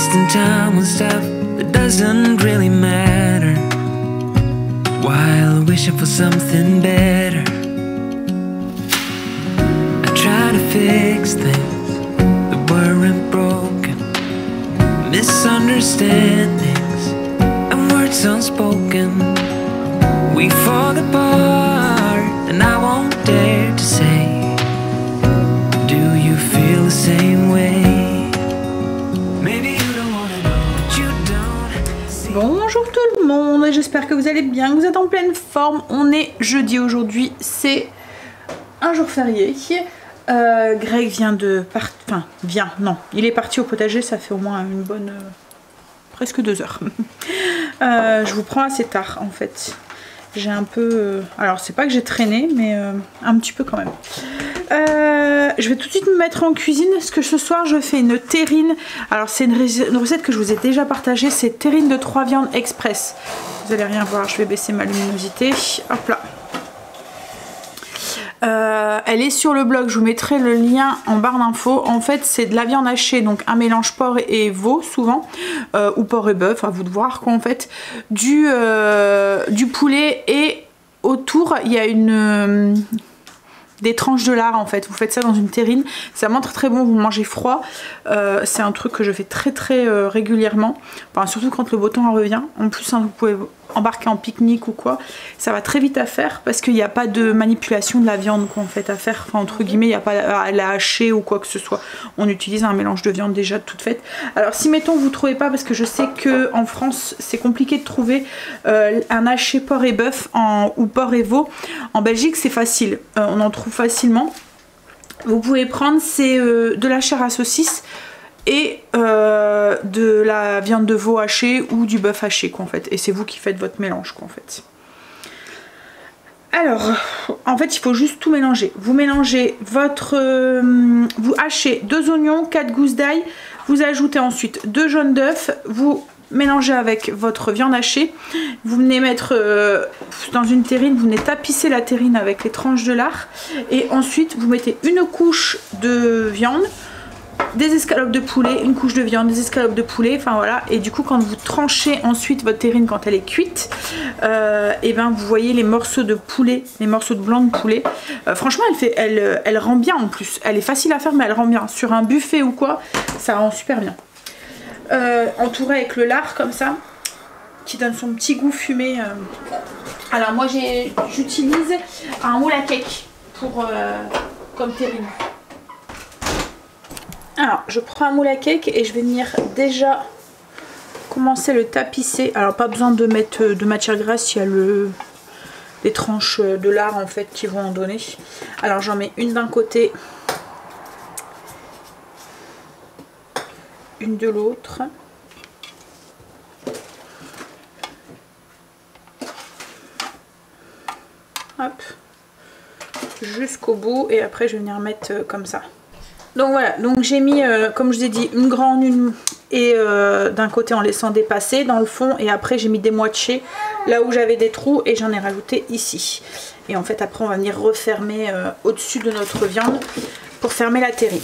wasting time on stuff that doesn't really matter, while wishing for something better. I try to fix things that weren't broken, misunderstandings and words unspoken. We fall apart and I won't dare to say, do you feel the same way? Maybe you don't wanna know, but you don't. Bonjour tout le monde, j'espère que vous allez bien, que vous êtes en pleine forme. On est jeudi aujourd'hui, c'est un jour férié. Greg vient de partir, non, il est parti au potager, ça fait au moins une bonne, presque 2 heures. Je vous prends assez tard en fait. J'ai un peu, alors c'est pas que j'ai traîné, mais un petit peu quand même. Je vais tout de suite me mettre en cuisine parce que ce soir je fais une terrine. Alors c'est une recette que je vous ai déjà partagée, c'est terrine de 3 viandes express. Vous allez rien voir, je vais baisser ma luminosité. Hop là. Elle est sur le blog, je vous mettrai le lien en barre d'infos. En fait c'est de la viande hachée, donc un mélange porc et veau souvent, ou porc et bœuf, à vous de voir quoi en fait, du poulet, et autour il y a des tranches de lard en fait. Vous faites ça dans une terrine, ça montre très bon, vous mangez froid. C'est un truc que je fais très régulièrement, enfin, surtout quand le beau temps revient. En plus hein, vous pouvez embarquer en pique-nique ou quoi, ça va très vite à faire parce qu'il n'y a pas de manipulation de la viande qu'on fait à faire, enfin, entre guillemets, il n'y a pas à la hacher ou quoi que ce soit. On utilise un mélange de viande déjà toute faite. Alors si mettons vous ne trouvez pas, parce que je sais que en France c'est compliqué de trouver un haché porc et bœuf ou porc et veau. En Belgique c'est facile, on en trouve facilement. Vous pouvez prendre de la chair à saucisse et de la viande de veau hachée ou du bœuf haché quoi en fait, et c'est vous qui faites votre mélange quoi en fait. Alors en fait il faut juste tout mélanger. Vous mélangez vous hachez 2 oignons, 4 gousses d'ail, vous ajoutez ensuite 2 jaunes d'œufs, vous mélangez avec votre viande hachée, vous venez mettre dans une terrine, vous venez tapisser la terrine avec les tranches de lard, et ensuite vous mettez une couche de viande, des escalopes de poulet, une couche de viande, des escalopes de poulet, enfin voilà. Et du coup quand vous tranchez ensuite votre terrine, quand elle est cuite, et ben vous voyez les morceaux de poulet, les morceaux de blanc de poulet. Franchement elle rend bien en plus, elle est facile à faire mais elle rend bien. Sur un buffet ou quoi, ça rend super bien. Entouré avec le lard comme ça, qui donne son petit goût fumé. Alors moi j'utilise un moule à cake comme terrine. Alors je prends un moule à cake et je vais venir déjà commencer le tapisser. Alors pas besoin de mettre de matière grasse, il y a les tranches de lard en fait qui vont en donner. Alors j'en mets une d'un côté, une de l'autre. Hop, jusqu'au bout, et après je vais venir mettre comme ça. Donc voilà, donc j'ai mis comme je vous ai dit une grande, et d'un côté en laissant dépasser dans le fond, et après j'ai mis des moitiés là où j'avais des trous et j'en ai rajouté ici. Et en fait après on va venir refermer au-dessus de notre viande pour fermer la terrine.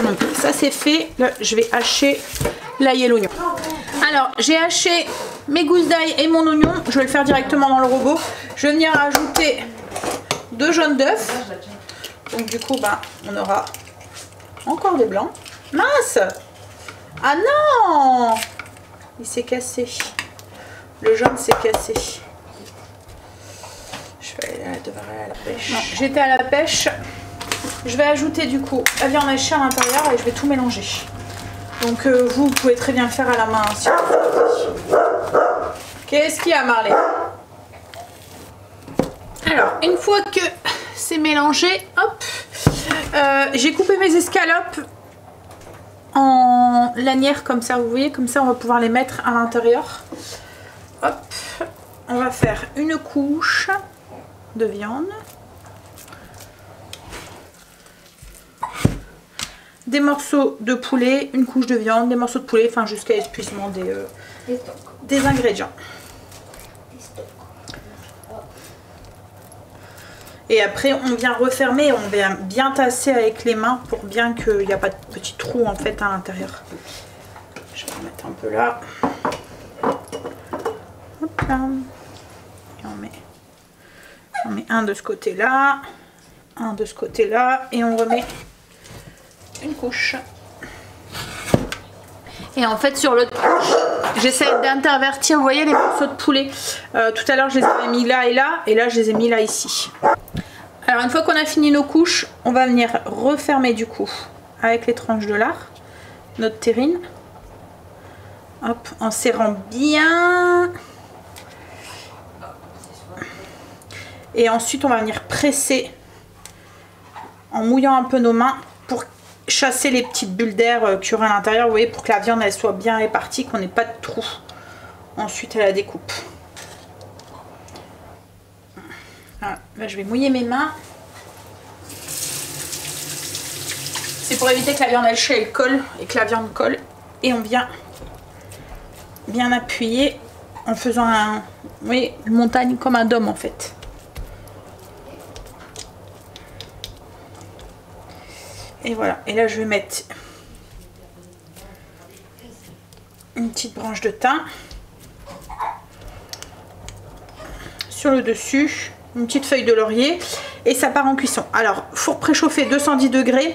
Donc ça c'est fait, là je vais hacher l'ail et l'oignon. Alors j'ai haché mes gousses d'ail et mon oignon, je vais le faire directement dans le robot. Je vais venir rajouter 2 jaunes d'œufs, donc du coup bah, on aura encore des blancs. Mince! Ah non! Il s'est cassé. Le jaune s'est cassé. Je vais aller à la pêche. J'étais à la pêche. Je vais ajouter du coup la viande hachée à l'intérieur et je vais tout mélanger. Donc vous pouvez très bien le faire à la main. Si qu'est-ce qu'il y a, Marley? Alors, une fois que c'est mélangé, hop, j'ai coupé mes escalopes en lanières comme ça, vous voyez, comme ça on va pouvoir les mettre à l'intérieur. Hop, on va faire une couche de viande, des morceaux de poulet, une couche de viande, des morceaux de poulet, enfin jusqu'à épuisement des ingrédients. Et après on vient refermer, on vient bien tasser avec les mains pour bien qu'il n'y a pas de petits trous en fait à l'intérieur. Je vais en mettre un peu là. Hop là. Et on met un de ce côté-là, un de ce côté-là, et on remet une couche. Et en fait sur l'autre couche, j'essaie d'intervertir, vous voyez les morceaux de poulet. Tout à l'heure je les avais mis là, et là je les ai mis là ici. Alors une fois qu'on a fini nos couches, on va venir refermer du coup avec les tranches de lard notre terrine. Hop, en serrant bien. Et ensuite on va venir presser en mouillant un peu nos mains pour chasser les petites bulles d'air qu'il y aura à l'intérieur, vous voyez, pour que la viande elle soit bien répartie, qu'on n'ait pas de trous ensuite à la découpe. Voilà, là je vais mouiller mes mains. C'est pour éviter que la viande elle colle et que la viande colle. Et on vient bien appuyer en faisant vous voyez, une montagne comme un dôme en fait. Et voilà, et là je vais mettre une petite branche de thym sur le dessus, une petite feuille de laurier et ça part en cuisson. Alors four préchauffé 210 degrés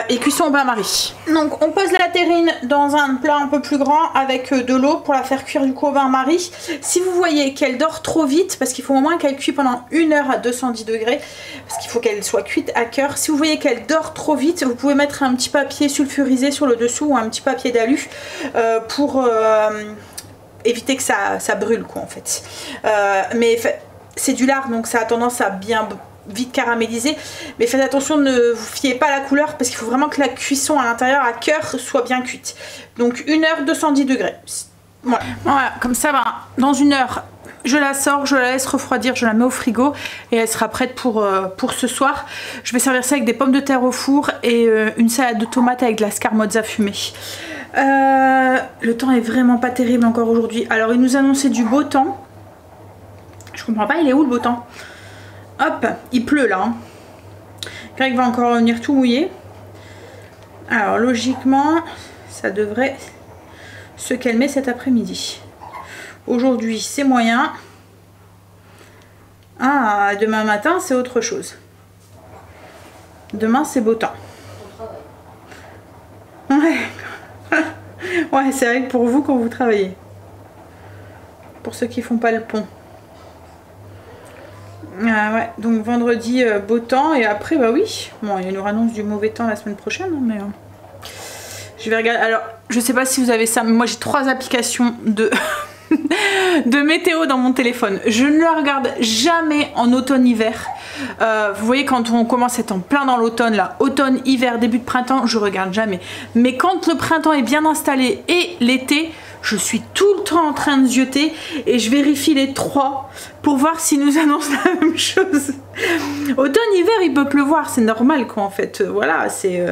et cuisson au bain-marie. Donc on pose la terrine dans un plat un peu plus grand avec de l'eau pour la faire cuire du coup au bain-marie. Si vous voyez qu'elle dort trop vite, parce qu'il faut au moins qu'elle cuise pendant 1 heure à 210 degrés, parce qu'il faut qu'elle soit cuite à cœur. Si vous voyez qu'elle dort trop vite, vous pouvez mettre un petit papier sulfurisé sur le dessous ou un petit papier d'alu pour éviter que ça brûle quoi en fait. Mais c'est du lard donc ça a tendance à bien vite caraméliser, mais faites attention, ne vous fiez pas à la couleur parce qu'il faut vraiment que la cuisson à l'intérieur à cœur soit bien cuite. Donc 1 heure 210 degrés. Voilà, voilà, comme ça dans 1 heure je la sors, je la laisse refroidir, je la mets au frigo et elle sera prête pour ce soir. Je vais servir ça avec des pommes de terre au four et une salade de tomates avec de la scamorza fumée. Le temps est vraiment pas terrible encore aujourd'hui. Alors il nous annonçait du beau temps. Je comprends pas, il est où le beau temps? Hop, il pleut là. Hein. Greg va encore venir tout mouiller. Alors logiquement, ça devrait se calmer cet après-midi. Aujourd'hui, c'est moyen. Ah, demain matin, c'est autre chose. Demain, c'est beau temps. Ouais. Ouais, c'est vrai que pour vous, quand vous travaillez. Pour ceux qui font pas le pont. Ah ouais, donc vendredi beau temps et après bah oui, bon il nous annonce du mauvais temps la semaine prochaine hein, mais je vais regarder. Alors je sais pas si vous avez ça, mais moi j'ai 3 applications de de météo dans mon téléphone. Je ne la regarde jamais en automne-hiver. Vous voyez quand on commence à être en plein dans l'automne là, automne, hiver, début de printemps, je regarde jamais. Mais quand le printemps est bien installé et l'été, je suis tout le temps en train de zioter et je vérifie les 3 pour voir s'ils nous annoncent la même chose. Automne, hiver, il peut pleuvoir, c'est normal quoi en fait. Voilà, c'est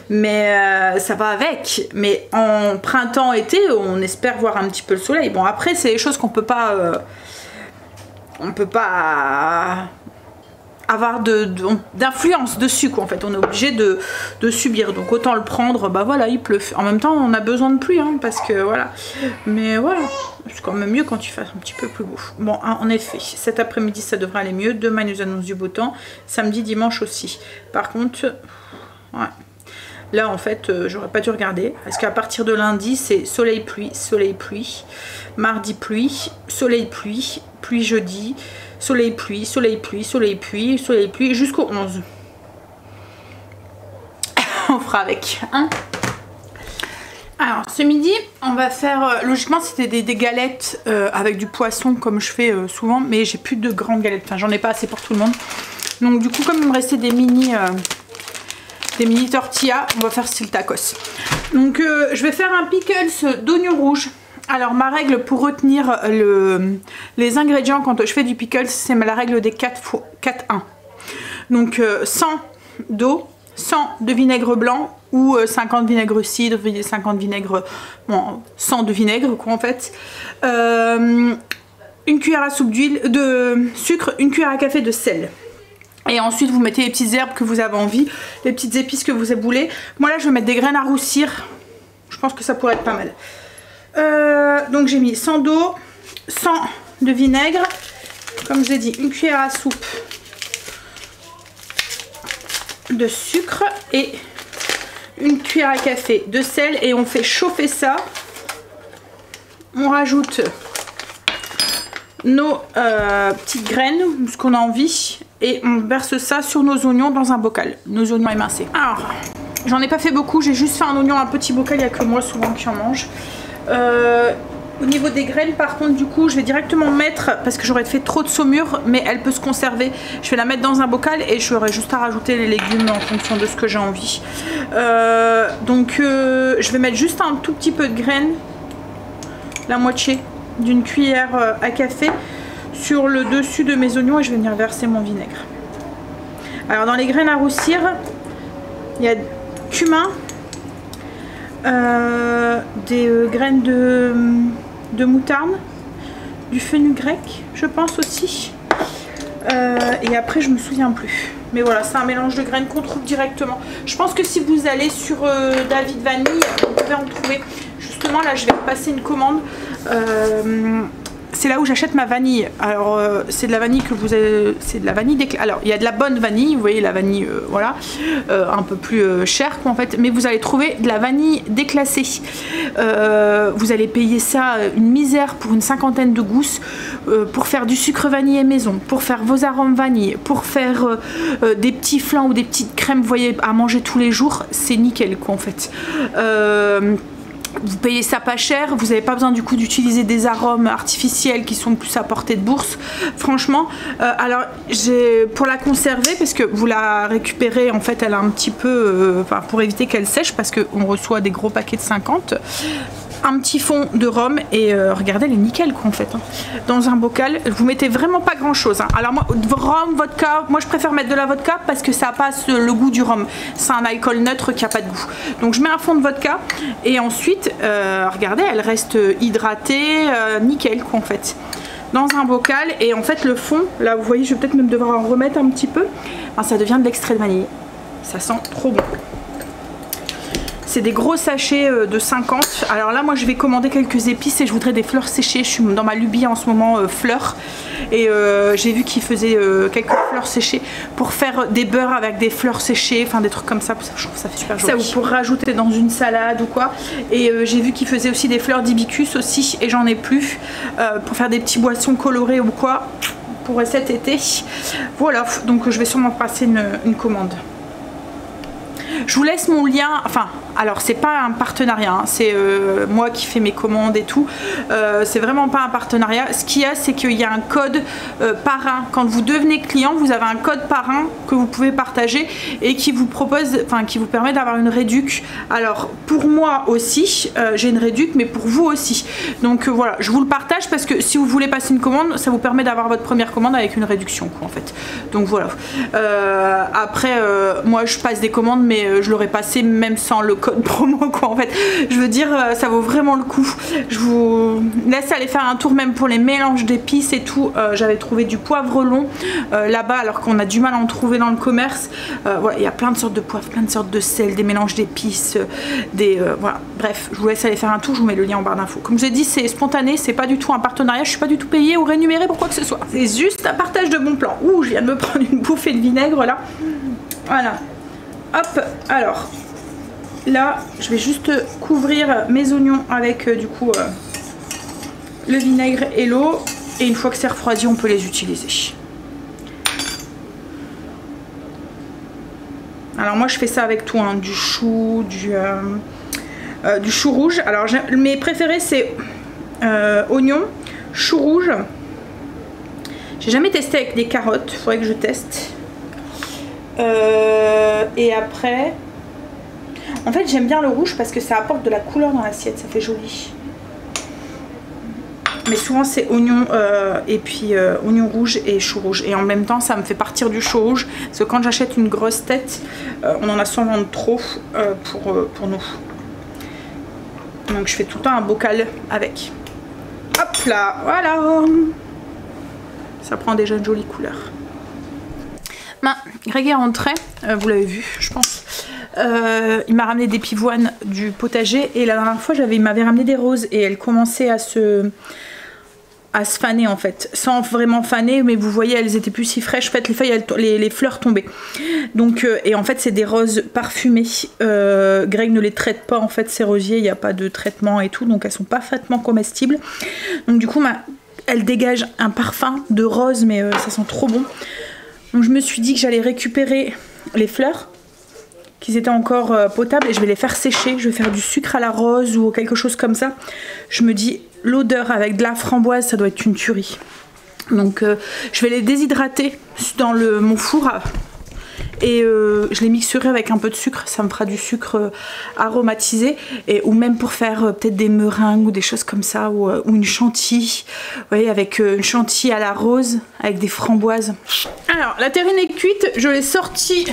mais ça va avec. Mais en printemps, été, on espère voir un petit peu le soleil. Bon après, c'est des choses qu'on peut pas avoir d'influence dessus quoi en fait, on est obligé de subir, donc autant le prendre. Bah voilà, il pleut, en même temps on a besoin de pluie hein, parce que voilà, mais voilà, c'est quand même mieux quand il fait un petit peu plus beau. Bon en effet, cet après-midi ça devrait aller mieux, demain ils nous annoncent du beau temps, samedi, dimanche aussi. Par contre, ouais, là en fait j'aurais pas dû regarder parce qu'à partir de lundi c'est soleil pluie, mardi pluie, soleil pluie, pluie jeudi, soleil pluie, soleil pluie, soleil pluie, soleil pluie jusqu'au 11. On fera avec hein. Alors ce midi on va faire logiquement c'était des galettes avec du poisson comme je fais souvent, mais j'ai plus de grandes galettes, enfin j'en ai pas assez pour tout le monde. Donc du coup comme il me restait des mini tortillas, on va faire style tacos. Donc je vais faire un pickles d'oignons rouges. Alors ma règle pour retenir les ingrédients quand je fais du pickles, c'est la règle des 4-1. Donc 100 d'eau, 100 de vinaigre blanc ou 50 vinaigre cidre, 50 vinaigre, bon 100 de vinaigre quoi en fait. Une cuillère à soupe d'huile, de sucre, une cuillère à café de sel. Et ensuite vous mettez les petites herbes que vous avez envie, les petites épices que vous voulez. Moi là je vais mettre des graines à roussir, je pense que ça pourrait être pas mal. Donc j'ai mis 100 d'eau, 100 de vinaigre, comme je l'ai dit, une cuillère à soupe de sucre et une cuillère à café de sel, et on fait chauffer ça. On rajoute nos petites graines, ce qu'on a envie, et on verse ça sur nos oignons dans un bocal, nos oignons émincés. Alors, j'en ai pas fait beaucoup, j'ai juste fait un oignon, un petit bocal, il n'y a que moi souvent qui en mange. Au niveau des graines, par contre, du coup, je vais directement mettre, parce que j'aurais fait trop de saumure, mais elle peut se conserver. Je vais la mettre dans un bocal et j'aurai juste à rajouter les légumes en fonction de ce que j'ai envie. Je vais mettre juste un tout petit peu de graines, la moitié d'une cuillère à café, sur le dessus de mes oignons, et je vais venir verser mon vinaigre. Alors, dans les graines à roussir, il y a cumin, des graines de moutarde, du fenugrec je pense aussi, et après je me souviens plus, mais voilà, c'est un mélange de graines qu'on trouve directement. Je pense que si vous allez sur David Vanille, vous pouvez en trouver. Justement là je vais passer une commande, c'est là où j'achète ma vanille. Alors c'est de la vanille que vous avez, c'est de la vanille alors il y a de la bonne vanille, vous voyez la vanille voilà, un peu plus chère quoi en fait, mais vous allez trouver de la vanille déclassée. Vous allez payer ça une misère pour une 50aine de gousses, pour faire du sucre vanillé maison, pour faire vos arômes vanille, pour faire des petits flans ou des petites crèmes, vous voyez, à manger tous les jours, c'est nickel quoi en fait. Vous payez ça pas cher, vous n'avez pas besoin du coup d'utiliser des arômes artificiels qui sont plus à portée de bourse, franchement. Alors j'ai, pour la conserver, parce que vous la récupérez en fait, elle a un petit peu, pour éviter qu'elle sèche, parce qu'on reçoit des gros paquets de 50, un petit fond de rhum, et regardez, elle est nickel quoi en fait, hein. Dans un bocal, vous mettez vraiment pas grand chose, hein. Alors moi, rhum, vodka, moi je préfère mettre de la vodka parce que ça passe le goût du rhum, c'est un alcool neutre qui a pas de goût. Donc je mets un fond de vodka, et ensuite regardez, elle reste hydratée, nickel quoi en fait, dans un bocal. Et en fait le fond, là vous voyez, je vais peut-être même devoir en remettre un petit peu, enfin, ça devient de l'extrait de vanille, ça sent trop bon. C'est des gros sachets de 50. Alors là moi je vais commander quelques épices, et je voudrais des fleurs séchées. Je suis dans ma lubie en ce moment fleurs, et j'ai vu qu'ils faisaient quelques fleurs séchées pour faire des beurres avec des fleurs séchées, enfin des trucs comme ça. Je trouve ça fait super joli. Ça vous pourrez rajouter dans une salade ou quoi. Et j'ai vu qu'ils faisaient aussi des fleurs d'hibiscus aussi, et j'en ai plus, pour faire des petits boissons colorées ou quoi pour cet été. Voilà, donc je vais sûrement passer une commande. Je vous laisse mon lien, enfin, alors c'est pas un partenariat, hein, c'est moi qui fais mes commandes et tout, c'est vraiment pas un partenariat. Ce qu'il y a, c'est qu'il y a un code parrain. Quand vous devenez client, vous avez un code parrain que vous pouvez partager, et qui vous propose, enfin qui vous permet d'avoir une réduc. Alors pour moi aussi, j'ai une réduc, mais pour vous aussi. Donc voilà, je vous le partage parce que si vous voulez passer une commande, ça vous permet d'avoir votre première commande avec une réduction quoi en fait. Donc voilà. Après, moi je passe des commandes, mais je l'aurais passé même sans le code promo quoi en fait. Je veux dire, ça vaut vraiment le coup. Je vous laisse aller faire un tour même pour les mélanges d'épices et tout. J'avais trouvé du poivre long là-bas, alors qu'on a du mal à en trouver dans le commerce. Voilà, il y a plein de sortes de poivre, plein de sortes de sel, des mélanges d'épices, voilà. Bref, je vous laisse aller faire un tour, je vous mets le lien en barre d'infos. Comme je l'ai dit, c'est spontané, c'est pas du tout un partenariat, je suis pas du tout payée ou rémunérée pour quoi que ce soit. C'est juste un partage de bons plans. Ouh, je viens de me prendre une bouffée de vinaigre là. Voilà. Hop, alors là je vais juste couvrir mes oignons avec du coup le vinaigre et l'eau, et une fois que c'est refroidi on peut les utiliser. Alors moi je fais ça avec tout, hein, du chou, du chou rouge. Alors mes préférés c'est oignon, chou rouge. J'ai jamais testé avec des carottes, faudrait que je teste. Et après, en fait j'aime bien le rouge parce que ça apporte de la couleur dans l'assiette, ça fait joli. Mais souvent c'est oignon et puis oignon rouge et chou rouge, et en même temps ça me fait partir du chou rouge, parce que quand j'achète une grosse tête, on en a souvent de trop pour nous. Donc je fais tout le temps un bocal avec. Hop là, voilà. Ça prend déjà une jolie couleur. Ben, Greg est rentré, vous l'avez vu je pense. Il m'a ramené des pivoines du potager et la dernière fois il m'avait ramené des roses et elles commençaient à se faner en fait, sans vraiment faner, mais vous voyez elles étaient plus si fraîches, en fait les feuilles, les fleurs tombaient. Donc et en fait c'est des roses parfumées. Greg ne les traite pas en fait, ces rosiers, il n'y a pas de traitement et tout, donc elles sont parfaitement comestibles. Donc du coup elles dégagent un parfum de rose, mais ça sent trop bon. Donc je me suis dit que j'allais récupérer les fleurs, qu'ils étaient encore potables, et je vais les faire sécher. Je vais faire du sucre à la rose ou quelque chose comme ça. Je me dis, l'odeur avec de la framboise, ça doit être une tuerie. Donc je vais les déshydrater dans mon four et je les mixerai avec un peu de sucre. Ça me fera du sucre aromatisé, ou même pour faire peut-être des meringues ou des choses comme ça, ou une chantilly. Vous voyez, avec une chantilly à la rose avec des framboises. Alors la terrine est cuite, je l'ai sortie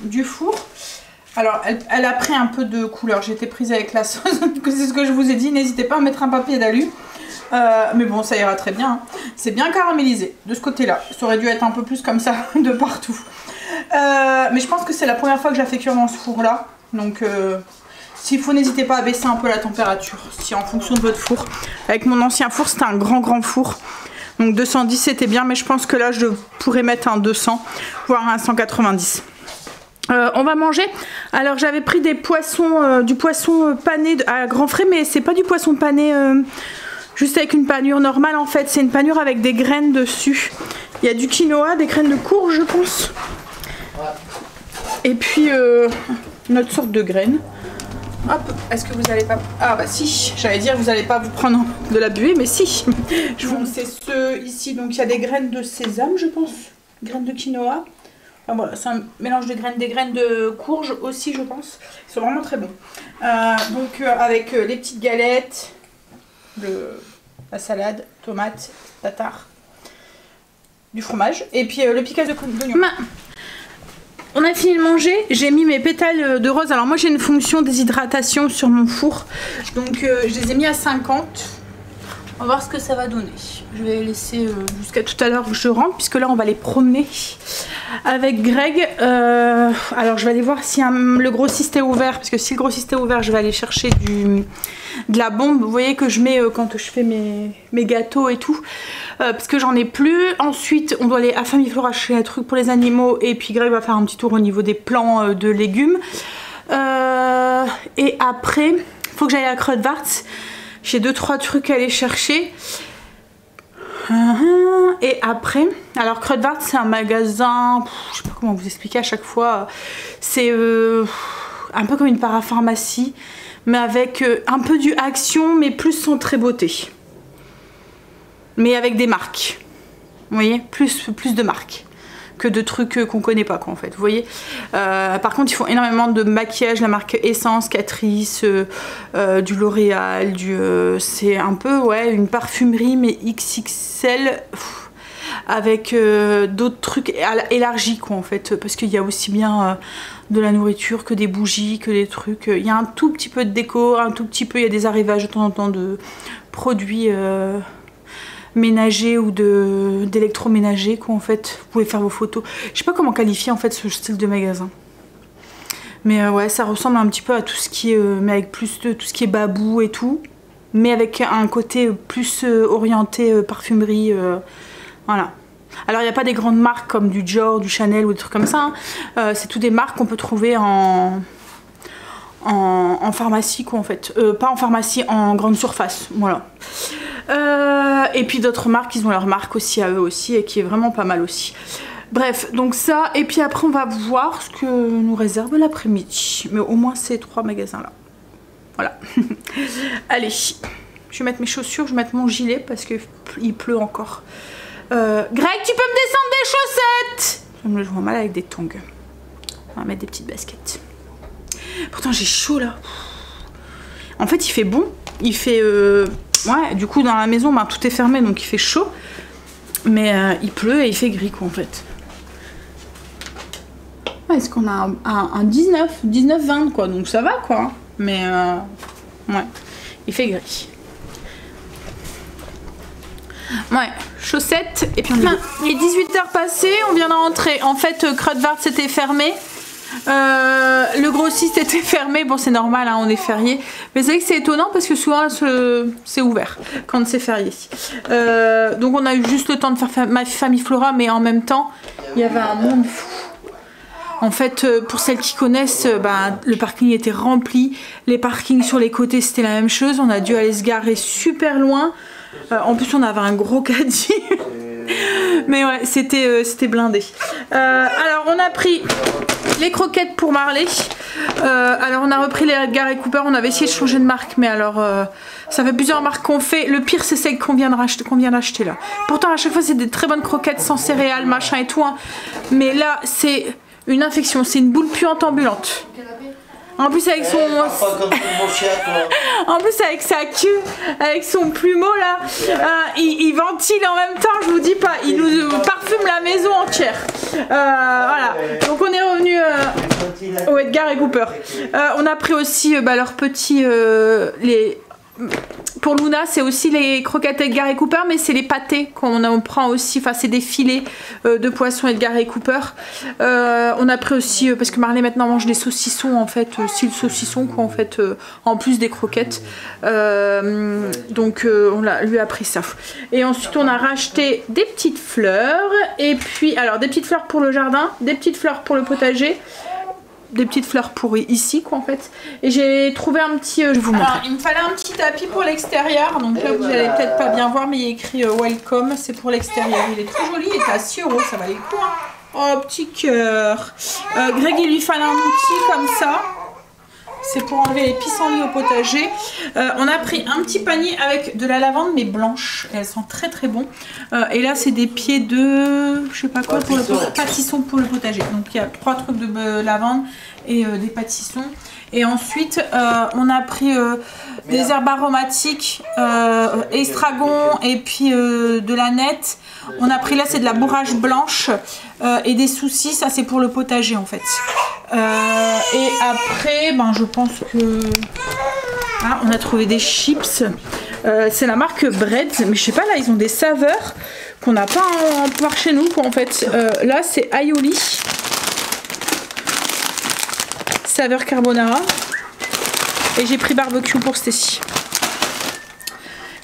du four. Alors elle a pris un peu de couleur, j'étais prise avec la sauce, c'est ce que je vous ai dit, n'hésitez pas à mettre un papier d'alu, mais bon ça ira très bien, hein. C'est bien caramélisé de ce côté là, ça aurait dû être un peu plus comme ça de partout, mais je pense que c'est la première fois que je la fais cuire dans ce four là, donc s'il faut n'hésitez pas à baisser un peu la température, si en fonction de votre four. Avec mon ancien four c'était un grand four, donc 210 c'était bien, mais je pense que là je pourrais mettre un 200 voire un 190. On va manger. Alors j'avais pris des poissons, du poisson pané à grand frais, mais c'est pas du poisson pané juste avec une panure normale en fait, c'est une panure avec des graines dessus. Il y a du quinoa, des graines de courge je pense, et puis une autre sorte de graines. Hop, est-ce que vous allez pas... Ah bah si, j'allais dire vous allez pas vous prendre de la buée, mais si. C'est ceux ici, donc il y a des graines de sésame je pense, graines de quinoa. Enfin, voilà, c'est un mélange de graines, des graines de courge aussi je pense. Ils sont vraiment très bons. Avec les petites galettes, la salade, tomates, tatar, du fromage et puis le piquage d'oignon. On a fini de manger, j'ai mis mes pétales de rose. Alors moi j'ai une fonction déshydratation sur mon four, donc je les ai mis à 50. On va voir ce que ça va donner. Je vais laisser jusqu'à tout à l'heure où je rentre, puisque là on va les promener avec Greg. Alors je vais aller voir si le grossiste est ouvert, parce que si le grossiste est ouvert je vais aller chercher de la bombe. Vous voyez que je mets quand je fais mes gâteaux et tout, parce que j'en ai plus. Ensuite on doit aller à Famiflora acheter un truc pour les animaux, et puis Greg va faire un petit tour au niveau des plants de légumes. Et après il faut que j'aille à Kruidvat. J'ai 2-3 trucs à aller chercher. Et après, alors Kruidvat c'est un magasin, je sais pas comment vous expliquer à chaque fois. C'est un peu comme une parapharmacie, mais avec un peu du Action, mais plus centré beauté. Mais avec des marques. Vous voyez, plus de marques que de trucs qu'on connaît pas quoi en fait, vous voyez. Par contre ils font énormément de maquillage, la marque Essence, Catrice, du L'Oréal, c'est un peu ouais une parfumerie mais XXL, avec d'autres trucs élargis quoi en fait, parce qu'il y a aussi bien de la nourriture que des bougies, que des trucs, il y a un tout petit peu de déco, un tout petit peu, il y a des arrivages de temps en temps de produits ménager ou d'électroménager quoi en fait. Vous pouvez faire vos photos, je sais pas comment qualifier en fait ce style de magasin, mais ouais ça ressemble un petit peu à tout ce qui est mais avec plus de tout ce qui est babou et tout, mais avec un côté plus orienté parfumerie, voilà. Alors il n'y a pas des grandes marques comme du Dior, du Chanel ou des trucs comme ça, hein. C'est tout des marques qu'on peut trouver en pharmacie quoi en fait, pas en pharmacie, en grande surface, voilà. Et puis d'autres marques, ils ont leur marque aussi à eux aussi, et qui est vraiment pas mal aussi. Bref, donc ça, et puis après on va voir ce que nous réserve l'après-midi, mais au moins ces 3 magasins là, voilà. Allez, je vais mettre mes chaussures, je vais mettre mon gilet parce que il pleut encore. Greg, tu peux me descendre des chaussettes? Je me vois mal avec des tongs. On va mettre des petites baskets. Pourtant j'ai chaud là. En fait il fait bon, il fait ouais, du coup dans la maison ben, tout est fermé donc il fait chaud, mais il pleut et il fait gris quoi en fait. Ouais, est-ce qu'on a un 19-20 quoi, donc ça va quoi, mais ouais, il fait gris. Ouais, chaussettes et puis on y va. Il est 18h passé, on vient de rentrer. En fait Kruidvat c'était fermé. le grossiste était fermé, bon c'est normal, hein, on est férié. Mais c'est vrai que c'est étonnant parce que souvent c'est ouvert quand c'est férié. Donc on a eu juste le temps de faire ma famille Flora, mais en même temps, il y avait un monde fou. En fait, pour celles qui connaissent, le parking était rempli. Les parkings sur les côtés, c'était la même chose. On a dû aller se garer super loin. En plus, on avait un gros caddie. Mais ouais, c'était blindé. Alors, on a pris les croquettes pour Marley. Alors, on a repris les Edgar et Cooper. On avait essayé de changer de marque, mais alors... ça fait plusieurs marques qu'on fait. Le pire, c'est celle qu'on vient d'acheter là. Pourtant, à chaque fois, c'est des très bonnes croquettes sans céréales, machin et tout. Hein. Mais là, c'est... une infection, c'est une boule puante ambulante. En plus avec son... en plus avec sa queue, avec son plumeau là, il ventile en même temps, je vous dis pas, il nous parfume la maison entière. Voilà, donc on est revenu au Edgar et Cooper. On a pris aussi leurs petits... Pour Luna, c'est aussi les croquettes Edgar et Cooper, mais c'est les pâtés qu'on prend aussi. Enfin, c'est des filets de poisson Edgar et Cooper. On a pris aussi, parce que Marley maintenant mange des saucissons, en fait, style saucisson, quoi, en fait, en plus des croquettes. Donc, on lui a pris ça. Et ensuite, on a racheté des petites fleurs. Et puis, alors, des petites fleurs pour le jardin, des petites fleurs pour le potager. Des petites fleurs pour ici quoi en fait, et j'ai trouvé un petit je vous montre. Alors, il me fallait un petit tapis pour l'extérieur, donc là vous allez peut-être pas bien voir mais il y a écrit welcome, c'est pour l'extérieur, il est trop joli, il est à 6 €, ça valait le coup hein. Oh petit cœur. Greg il lui fallait un outil comme ça, c'est pour enlever les pissenlits au potager. On a pris un petit panier avec de la lavande mais blanche, elles sont très très bons. Et là c'est des pieds de je sais pas quoi pour le pâtisson pour le potager. Donc il y a 3 trucs de lavande et des pâtissons. Et ensuite on a pris des herbes aromatiques, estragon et puis de la nette. On a pris là c'est de la bourrage blanche et des soucis, ça c'est pour le potager en fait. Et après je pense que on a trouvé des chips, c'est la marque Bread, mais je sais pas là ils ont des saveurs qu'on n'a pas en pouvoir chez nous quoi en fait. Là c'est aioli, saveur carbonara, et j'ai pris barbecue pour Stécie.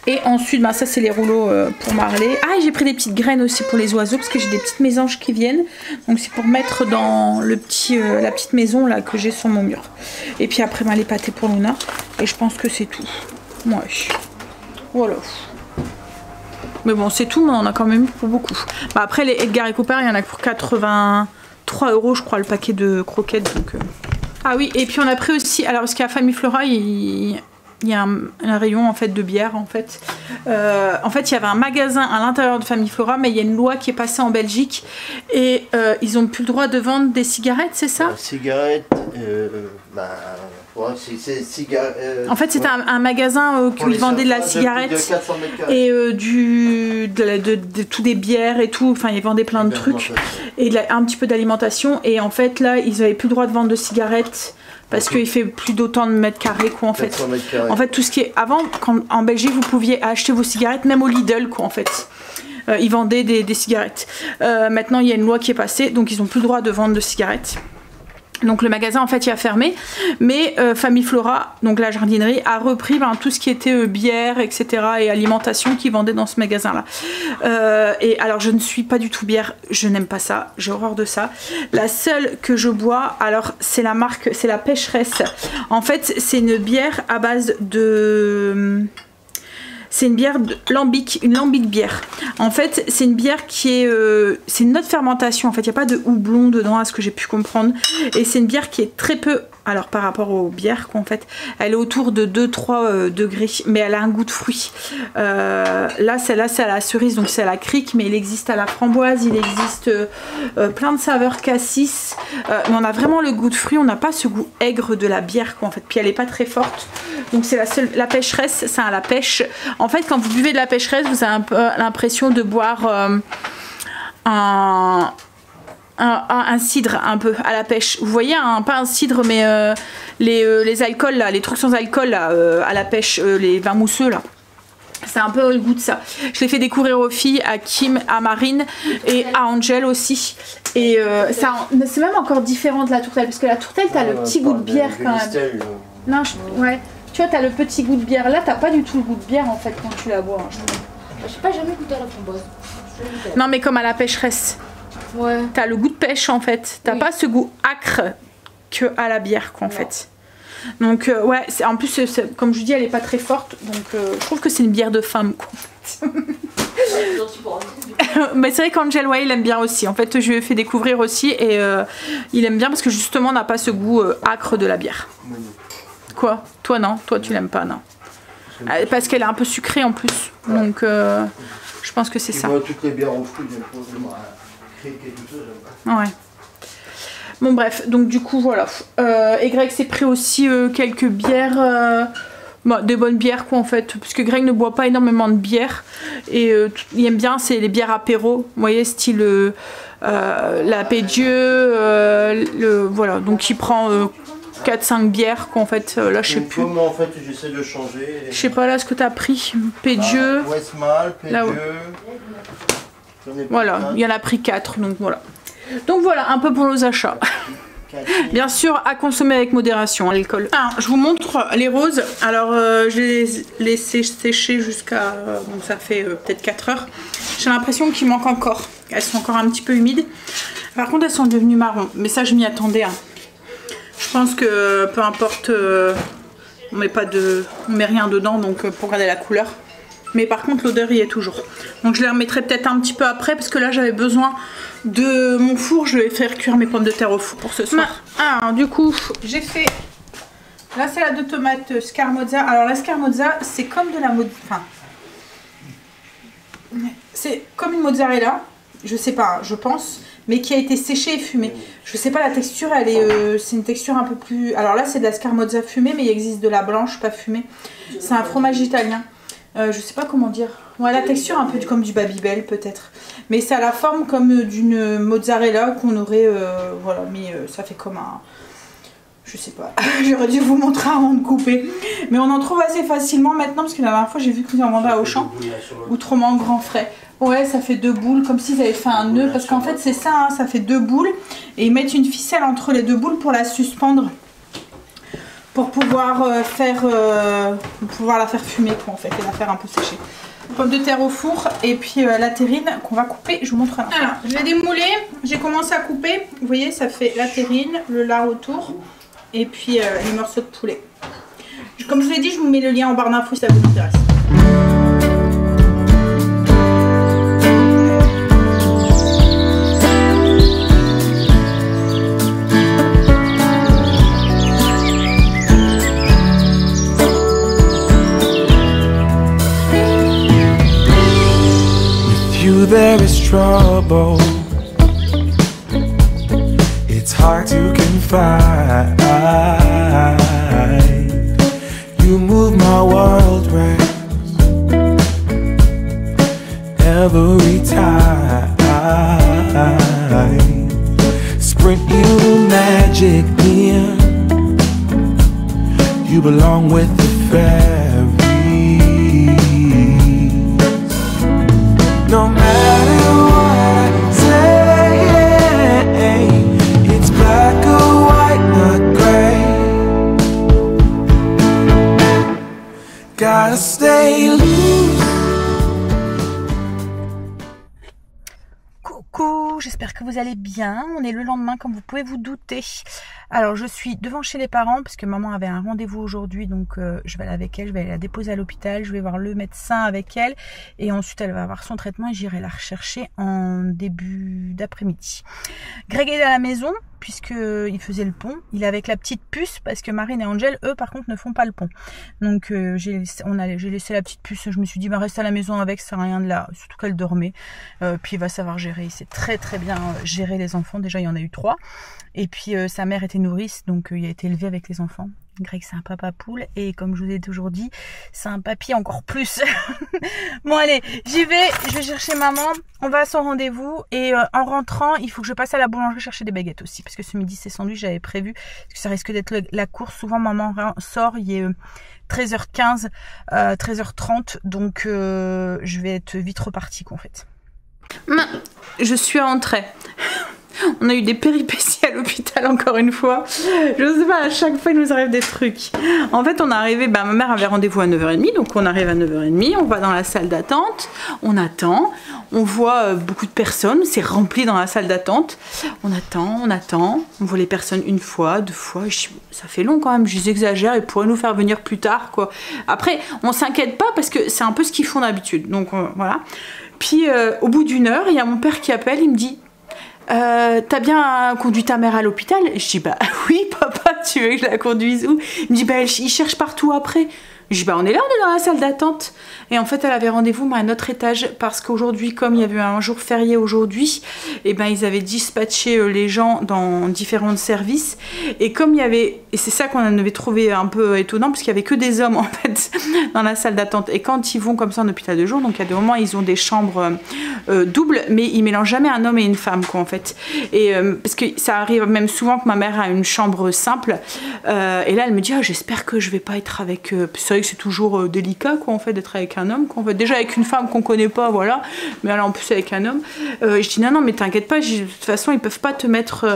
Et ensuite, ça c'est les rouleaux pour Marley. Ah, et j'ai pris des petites graines aussi pour les oiseaux parce que j'ai des petites mésanges qui viennent. Donc c'est pour mettre dans la petite maison là que j'ai sur mon mur. Et puis après, les pâtés pour Luna. Et je pense que c'est tout. Ouais. Voilà. Mais bon, c'est tout, mais on en a quand même eu pour beaucoup. Après, les Edgar et Cooper, il y en a pour 83 € je crois le paquet de croquettes. Donc, Ah oui, et puis on a pris aussi, alors parce qu'à Famille Flora, il y a un rayon en fait de bière en fait. En fait il y avait un magasin à l'intérieur de Famille Flora, mais il y a une loi qui est passée en Belgique et ils ont plus le droit de vendre des cigarettes, c'est ça? Cigarettes, ouais, c'est cigarettes. En fait c'était un magasin où ils vendaient de la cigarette et tout des bières et tout, enfin ils vendaient plein de trucs et un petit peu d'alimentation, et en fait là ils avaient plus le droit de vendre de cigarettes. Parce qu'il fait plus d'autant de mètres carrés quoi en fait. En fait tout ce qui est... Avant, en Belgique vous pouviez acheter vos cigarettes même au Lidl quoi en fait. Ils vendaient des cigarettes. Maintenant il y a une loi qui est passée, donc ils n'ont plus le droit de vendre de cigarettes. Donc le magasin en fait il a fermé, mais Famille Flora, donc la jardinerie, a repris tout ce qui était bière, etc. et alimentation qu'ils vendaient dans ce magasin là. Et alors je ne suis pas du tout bière, je n'aime pas ça, j'ai horreur de ça. La seule que je bois, alors c'est la marque, c'est la Pêcheresse. En fait c'est une bière à base de... C'est une bière lambic, une lambic bière. En fait, c'est une bière qui est... c'est une autre fermentation. En fait, il n'y a pas de houblon dedans, à ce que j'ai pu comprendre. Et c'est une bière qui est très peu... Alors, par rapport aux bières, quoi, en fait, elle est autour de 2-3 degrés. Mais elle a un goût de fruit. Là, celle-là, c'est à la cerise, donc c'est à la crique. Mais il existe à la framboise, il existe plein de saveurs cassis. Mais on a vraiment le goût de fruit. On n'a pas ce goût aigre de la bière, quoi, en fait. Puis elle n'est pas très forte. Donc, c'est la seule... La Pêcheresse, c'est à la pêche. En fait, quand vous buvez de la Pêcheresse, vous avez un peu l'impression de boire un cidre un peu à la pêche. Vous voyez, pas un cidre, mais les alcools, là, les trucs sans alcool là, à la pêche, les vins mousseux là. C'est un peu le goût de ça. Je l'ai fait découvrir aux filles, à Kim, à Marine et à Angel aussi. Et c'est même encore différent de la tourtelle. Parce que la tourtelle, t'as le petit goût de bière quand même. Non, ouais. Tu vois, t'as le petit goût de bière. Là, t'as pas du tout le goût de bière en fait quand tu la bois. Je sais pas, jamais goûté à la framboise. Non, mais comme à la pêcheresse. Ouais. T'as le goût de pêche en fait. T'as pas ce goût acre que à la bière quoi, en fait. Donc ouais, en plus comme je dis, elle est pas très forte. Donc je trouve que c'est une bière de femme quoi. Mais c'est vrai qu'Angel, ouais, il aime bien aussi. En fait, je lui ai fait découvrir aussi et il aime bien parce que justement, on n'a pas ce goût acre de la bière. Quoi? Toi non? Toi tu l'aimes pas, non? Parce qu'elle est un peu sucrée en plus. Donc je pense que c'est ça. Toutes les bières aux fruits, ouais. Bon bref, donc du coup voilà. Et Greg s'est pris aussi quelques bières, des bonnes bières quoi en fait, parce que Greg ne boit pas énormément de bière et il aime bien c'est les bières apéro, vous voyez style la Pédieu, voilà, donc il prend 4-5 bières quoi en fait, là je sais plus. Comme en fait j'essaie de changer. Je sais pas là ce que t'as pris, Pédieu. Westmalle, Pédieu. Voilà, il y en a pris 4 donc voilà. Donc voilà, un peu pour nos achats. Bien sûr, à consommer avec modération, l'alcool. Alors, je vous montre les roses. Alors, je les laissé sécher jusqu'à... donc ça fait peut-être 4 heures. J'ai l'impression qu'il manque encore. Elles sont encore un petit peu humides. Par contre, elles sont devenues marron. Mais ça, je m'y attendais. Hein. Je pense que peu importe, on met rien dedans donc pour garder la couleur. Mais par contre, l'odeur y est toujours. Donc je les remettrai peut-être un petit peu après parce que là, j'avais besoin de mon four. Je vais faire cuire mes pommes de terre au four pour ce soir. Alors du coup, j'ai fait la salade de tomates Scamozza. Alors la Scamozza, c'est comme de la c'est comme une mozzarella, je sais pas, je pense, mais qui a été séchée et fumée. Je sais pas la texture, elle est, c'est une texture un peu plus. Alors là, c'est de la Scamozza fumée, mais il existe de la blanche, pas fumée. C'est un fromage italien. Je sais pas comment dire. Ouais, la texture un peu comme du Babybel peut-être. Mais ça a la forme comme d'une mozzarella qu'on aurait. Voilà, mais ça fait comme un. Je sais pas. J'aurais dû vous montrer avant de couper. Mais on en trouve assez facilement maintenant parce que la dernière fois j'ai vu qu'ils en vendaient à Auchan. Autrement grand frais. Ouais, ça fait 2 boules comme s'ils avaient fait un nœud. Parce qu'en fait c'est ça, hein, ça fait 2 boules. Et ils mettent une ficelle entre les 2 boules pour la suspendre. Pour pouvoir pouvoir la faire fumer quoi en fait et la faire un peu sécher. Pommes de terre au four et puis la terrine qu'on va couper, je vous montre un peu. Alors je vais démouler, j'ai commencé à couper, vous voyez ça fait la terrine, le lard autour et puis les morceaux de poulet. Comme je vous l'ai dit, je vous mets le lien en barre d'infos si ça vous intéresse. There is trouble. It's hard to confide. You move my world round every time. Sprint you magic in. You belong with the fairies. No matter what I say, it's black or white, not gray. Gotta stay loose. Coucou, j'espère que vous allez bien. On est le lendemain comme vous pouvez vous douter. Alors je suis devant chez les parents parce que maman avait un rendez-vous aujourd'hui, donc je vais aller avec elle, je vais aller la déposer à l'hôpital, je vais voir le médecin avec elle et ensuite elle va avoir son traitement et j'irai la rechercher en début d'après-midi. Greg est à la maison puisqu'il faisait le pont, il est avec la petite puce parce que Marine et Angel eux par contre ne font pas le pont. Donc j'ai laissé la petite puce, je me suis dit bah reste à la maison avec, ça sert à rien de là, surtout qu'elle dormait, puis il va savoir gérer, il sait très bien gérer les enfants, déjà il y en a eu 3. Et puis sa mère était nourrice, donc il a été élevé avec les enfants. Greg c'est un papa poule et comme je vous ai toujours dit, c'est un papy encore plus. Bon allez, j'y vais, je vais chercher maman, on va à son rendez-vous et en rentrant, il faut que je passe à la boulangerie chercher des baguettes aussi parce que ce midi c'est sandwich, j'avais prévu parce que ça risque d'être la course. Souvent maman sort, il est 13h15, 13h30, donc je vais être vite repartie en fait. Je suis rentrée. On a eu des péripéties à l'hôpital encore une fois. Je sais pas, à chaque fois il nous arrive des trucs. En fait on est arrivé, ma mère avait rendez-vous à 9h30, donc on arrive à 9h30, on va dans la salle d'attente, on attend, on voit beaucoup de personnes, c'est rempli dans la salle d'attente. On attend, on voit les personnes une fois, deux fois, ça fait long quand même, je exagère, ils pourraient nous faire venir plus tard quoi. Après on s'inquiète pas parce que c'est un peu ce qu'ils font d'habitude, donc voilà. Puis au bout d'une heure, il y a mon père qui appelle, il me dit t'as bien conduit ta mère à l'hôpital? Je dis bah oui papa, tu veux que je la conduise où? Il me dit bah il cherche partout après. Je dis bah on est là, on est dans la salle d'attente. Et en fait elle avait rendez-vous à notre étage parce qu'aujourd'hui comme il y avait un jour férié aujourd'hui, et ben ils avaient dispatché les gens dans différents services. Et comme il y avait, et c'est ça qu'on avait trouvé un peu étonnant parce qu'il y avait que des hommes en fait dans la salle d'attente. Et quand ils vont comme ça en hôpital de jour, donc il y a des moments ils ont des chambres doubles, mais ils mélangent jamais un homme et une femme quoi en fait. Et parce que ça arrive même souvent que ma mère a une chambre simple. Et là elle me dit j'espère que je vais pas être avec c'est vrai que c'est toujours délicat quoi en fait d'être avec un homme quoi, en fait. Déjà avec une femme qu'on connaît pas voilà, mais alors en plus avec un homme. Je dis non mais t'inquiète pas, de toute façon ils peuvent pas te mettre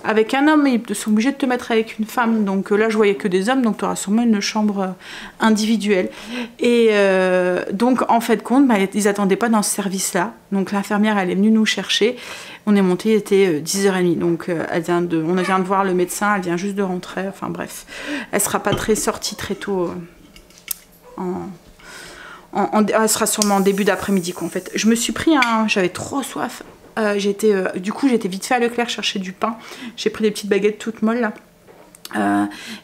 avec un homme, ils sont obligés de te mettre avec une femme. Donc là je voyais que des hommes, donc tu auras sûrement une chambre individuelle. Et donc en fait compte ils attendaient pas dans ce service là, donc l'infirmière elle est venue nous chercher. On est monté, il était 10h30, donc on vient de voir le médecin, elle vient juste de rentrer, enfin bref, elle sera pas sortie très tôt. Elle sera sûrement en début d'après-midi quoi en fait. Je me suis pris j'avais trop soif. Du coup j'étais vite fait à Leclerc chercher du pain. J'ai pris des petites baguettes toutes molles là.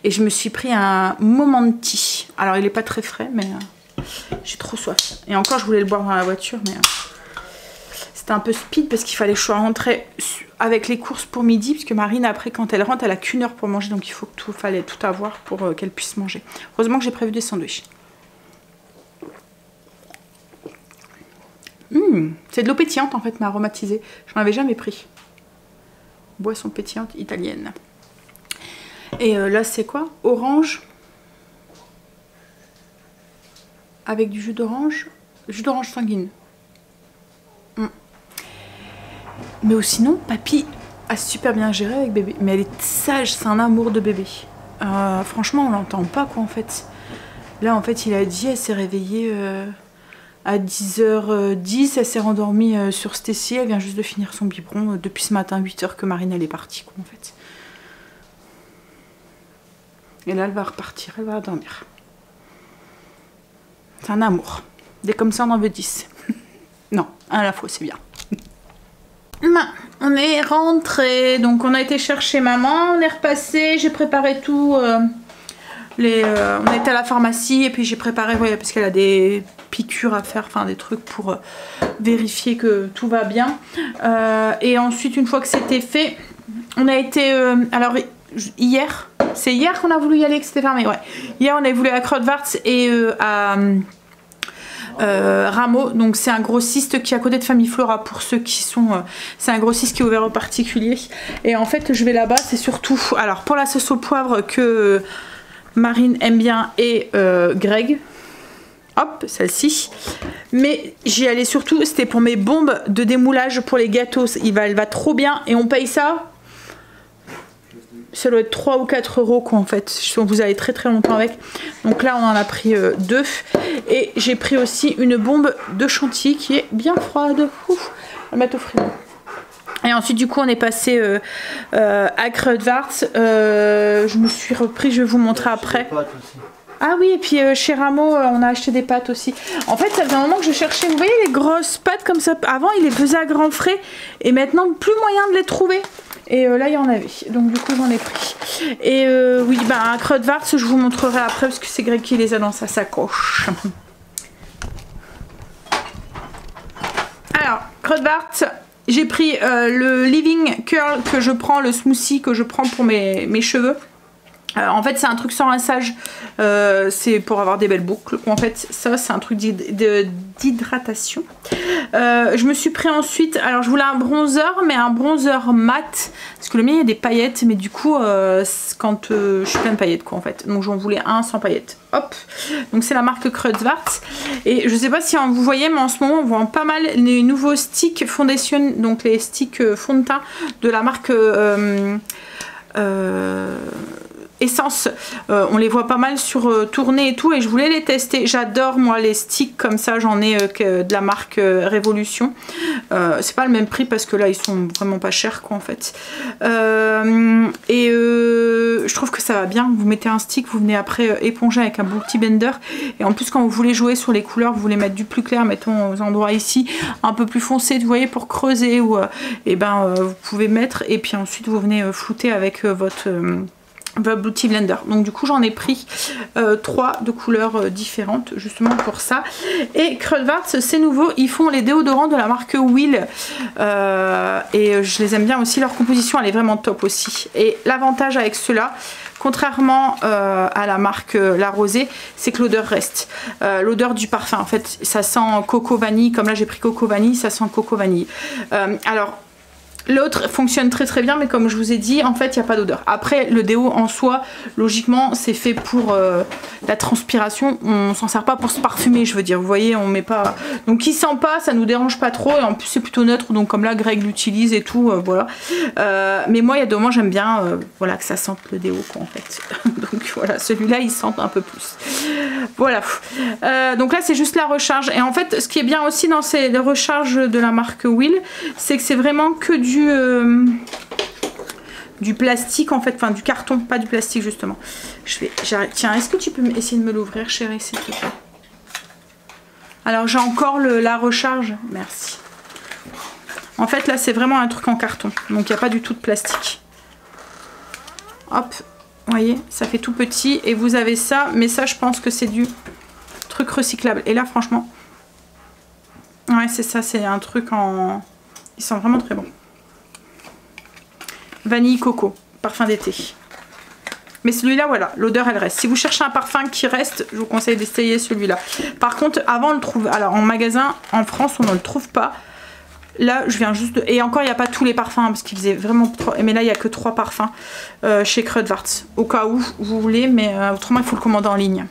Et je me suis pris un Momenti. Alors il est pas très frais mais j'ai trop soif. Et encore je voulais le boire dans la voiture mais c'était un peu speed parce qu'il fallait que je sois rentrée avec les courses pour midi, puisque Marine après quand elle rentre elle a qu'une heure pour manger, donc il faut que fallait tout avoir pour qu'elle puisse manger. Heureusement que j'ai prévu des sandwichs. C'est de l'eau pétillante en fait, mais aromatisée. J'en avais jamais pris. Boisson pétillante italienne. Et là c'est quoi? Orange. Avec du jus d'orange. Jus d'orange sanguine. Mais sinon, papy a super bien géré avec bébé. Mais elle est sage, c'est un amour de bébé. Franchement, on l'entend pas quoi en fait. Là en fait, il a dit, elle s'est réveillée à 10h10, elle s'est rendormie sur Stacy, elle vient juste de finir son biberon depuis ce matin 8h que Marine elle est partie quoi en fait. Et là elle va repartir, elle va dormir. C'est un amour. Dès comme ça on en veut 10. Non, un à la fois c'est bien. On est rentré, donc on a été chercher maman, on est repassé, j'ai préparé tout. On était à la pharmacie et puis j'ai préparé, ouais, parce qu'elle a des piqûres à faire, enfin des trucs pour vérifier que tout va bien. Et ensuite, une fois que c'était fait, on a été, alors hier, c'est hier qu'on a voulu y aller que c'était fermé, ouais. Hier on a voulu à Kruidvat et à Rameau, donc c'est un grossiste qui est à côté de Famille Flora pour ceux qui sont c'est un grossiste qui est ouvert aux particuliers et en fait je vais là-bas, c'est surtout alors pour la sauce au poivre que Marine aime bien et Greg, hop celle-ci, mais j'y allais surtout c'était pour mes bombes de démoulage pour les gâteaux, elle va trop bien et on paye ça doit être 3 ou 4 euros quoi en fait, vous allez très très longtemps avec. Donc là on en a pris 2 et j'ai pris aussi une bombe de chantilly qui est bien froide. Ouf, on va mettre au frigo. Et ensuite du coup on est passé à Kruidvat, je me suis repris, je vais vous montrer après. Ah oui, et puis chez Rameau on a acheté des pâtes aussi. En fait ça faisait un moment que je cherchais, vous voyez les grosses pâtes comme ça, avant ils les faisaient à grands frais et maintenant plus moyen de les trouver. Et là il y en avait, donc du coup j'en ai pris. Et oui, à Kruidvat, je vous montrerai après parce que c'est Greg qui les a dans sa sacoche. Alors, Kruidvat, j'ai pris le Living Curl que je prends, le smoothie que je prends pour mes cheveux. En fait c'est un truc sans rinçage, c'est pour avoir des belles boucles. En fait ça c'est un truc d'hydratation. Je me suis pris ensuite, alors je voulais un bronzer, mais un bronzer mat, parce que le mien il y a des paillettes, mais du coup quand je suis pleine de paillettes quoi en fait, donc j'en voulais un sans paillettes. Hop, donc c'est la marque Kreutzwarz, et je sais pas si vous voyez, mais en ce moment on voit pas mal les nouveaux sticks foundation, donc les sticks fond de teint de la marque Essence. On les voit pas mal sur tournée et tout, et je voulais les tester. J'adore moi les sticks comme ça, j'en ai de la marque Révolution. C'est pas le même prix parce que là ils sont vraiment pas chers quoi en fait. Je trouve que ça va bien. Vous mettez un stick, vous venez après éponger avec un bon petit blender, et en plus quand vous voulez jouer sur les couleurs, vous voulez mettre du plus clair, mettons aux endroits ici un peu plus foncé, vous voyez, pour creuser, ou vous pouvez mettre, et puis ensuite vous venez flouter avec votre Beauty Blender. Donc du coup j'en ai pris 3 de couleurs différentes justement pour ça. Et Kreutzwarz c'est nouveau, ils font les déodorants de la marque Will, et je les aime bien aussi, leur composition elle est vraiment top aussi. Et l'avantage avec ceux-là, contrairement à la marque La Rosée, c'est que l'odeur reste. L'odeur du parfum en fait, ça sent coco vanille, comme là j'ai pris coco vanille, ça sent coco vanille. Alors l'autre fonctionne très très bien, mais comme je vous ai dit, en fait il n'y a pas d'odeur. Après le déo en soi, logiquement c'est fait pour la transpiration, on s'en sert pas pour se parfumer, je veux dire, vous voyez, on met pas, donc il sent pas, ça nous dérange pas trop, et en plus c'est plutôt neutre, donc comme là Greg l'utilise et tout, voilà. Mais moi il y a des moments j'aime bien voilà, que ça sente le déo quoi en fait. Donc voilà, celui-là il sent un peu plus. Voilà. Donc là c'est juste la recharge, et en fait ce qui est bien aussi dans ces recharges de la marque Will, c'est que c'est vraiment que du plastique en fait, enfin du carton, pas du plastique justement. Tiens, est-ce que tu peux essayer de me l'ouvrir chérie s'il te plaît? Alors j'ai encore la recharge, merci. En fait là c'est vraiment un truc en carton, donc il n'y a pas du tout de plastique. Hop, vous voyez, ça fait tout petit, et vous avez ça, mais ça je pense que c'est du truc recyclable. Et là franchement, ouais c'est ça, c'est un truc en... Il sent vraiment très bon. Vanille coco, parfum d'été. Mais celui-là, voilà, l'odeur elle reste. Si vous cherchez un parfum qui reste, je vous conseille d'essayer celui-là. Par contre, avant on le trouve, alors en magasin, en France, on ne le trouve pas. Là, je viens juste de... Et encore, il n'y a pas tous les parfums, parce qu'il faisait vraiment trop... Mais là, il n'y a que 3 parfums chez Kreutzwarz. Au cas où vous voulez, mais autrement, il faut le commander en ligne.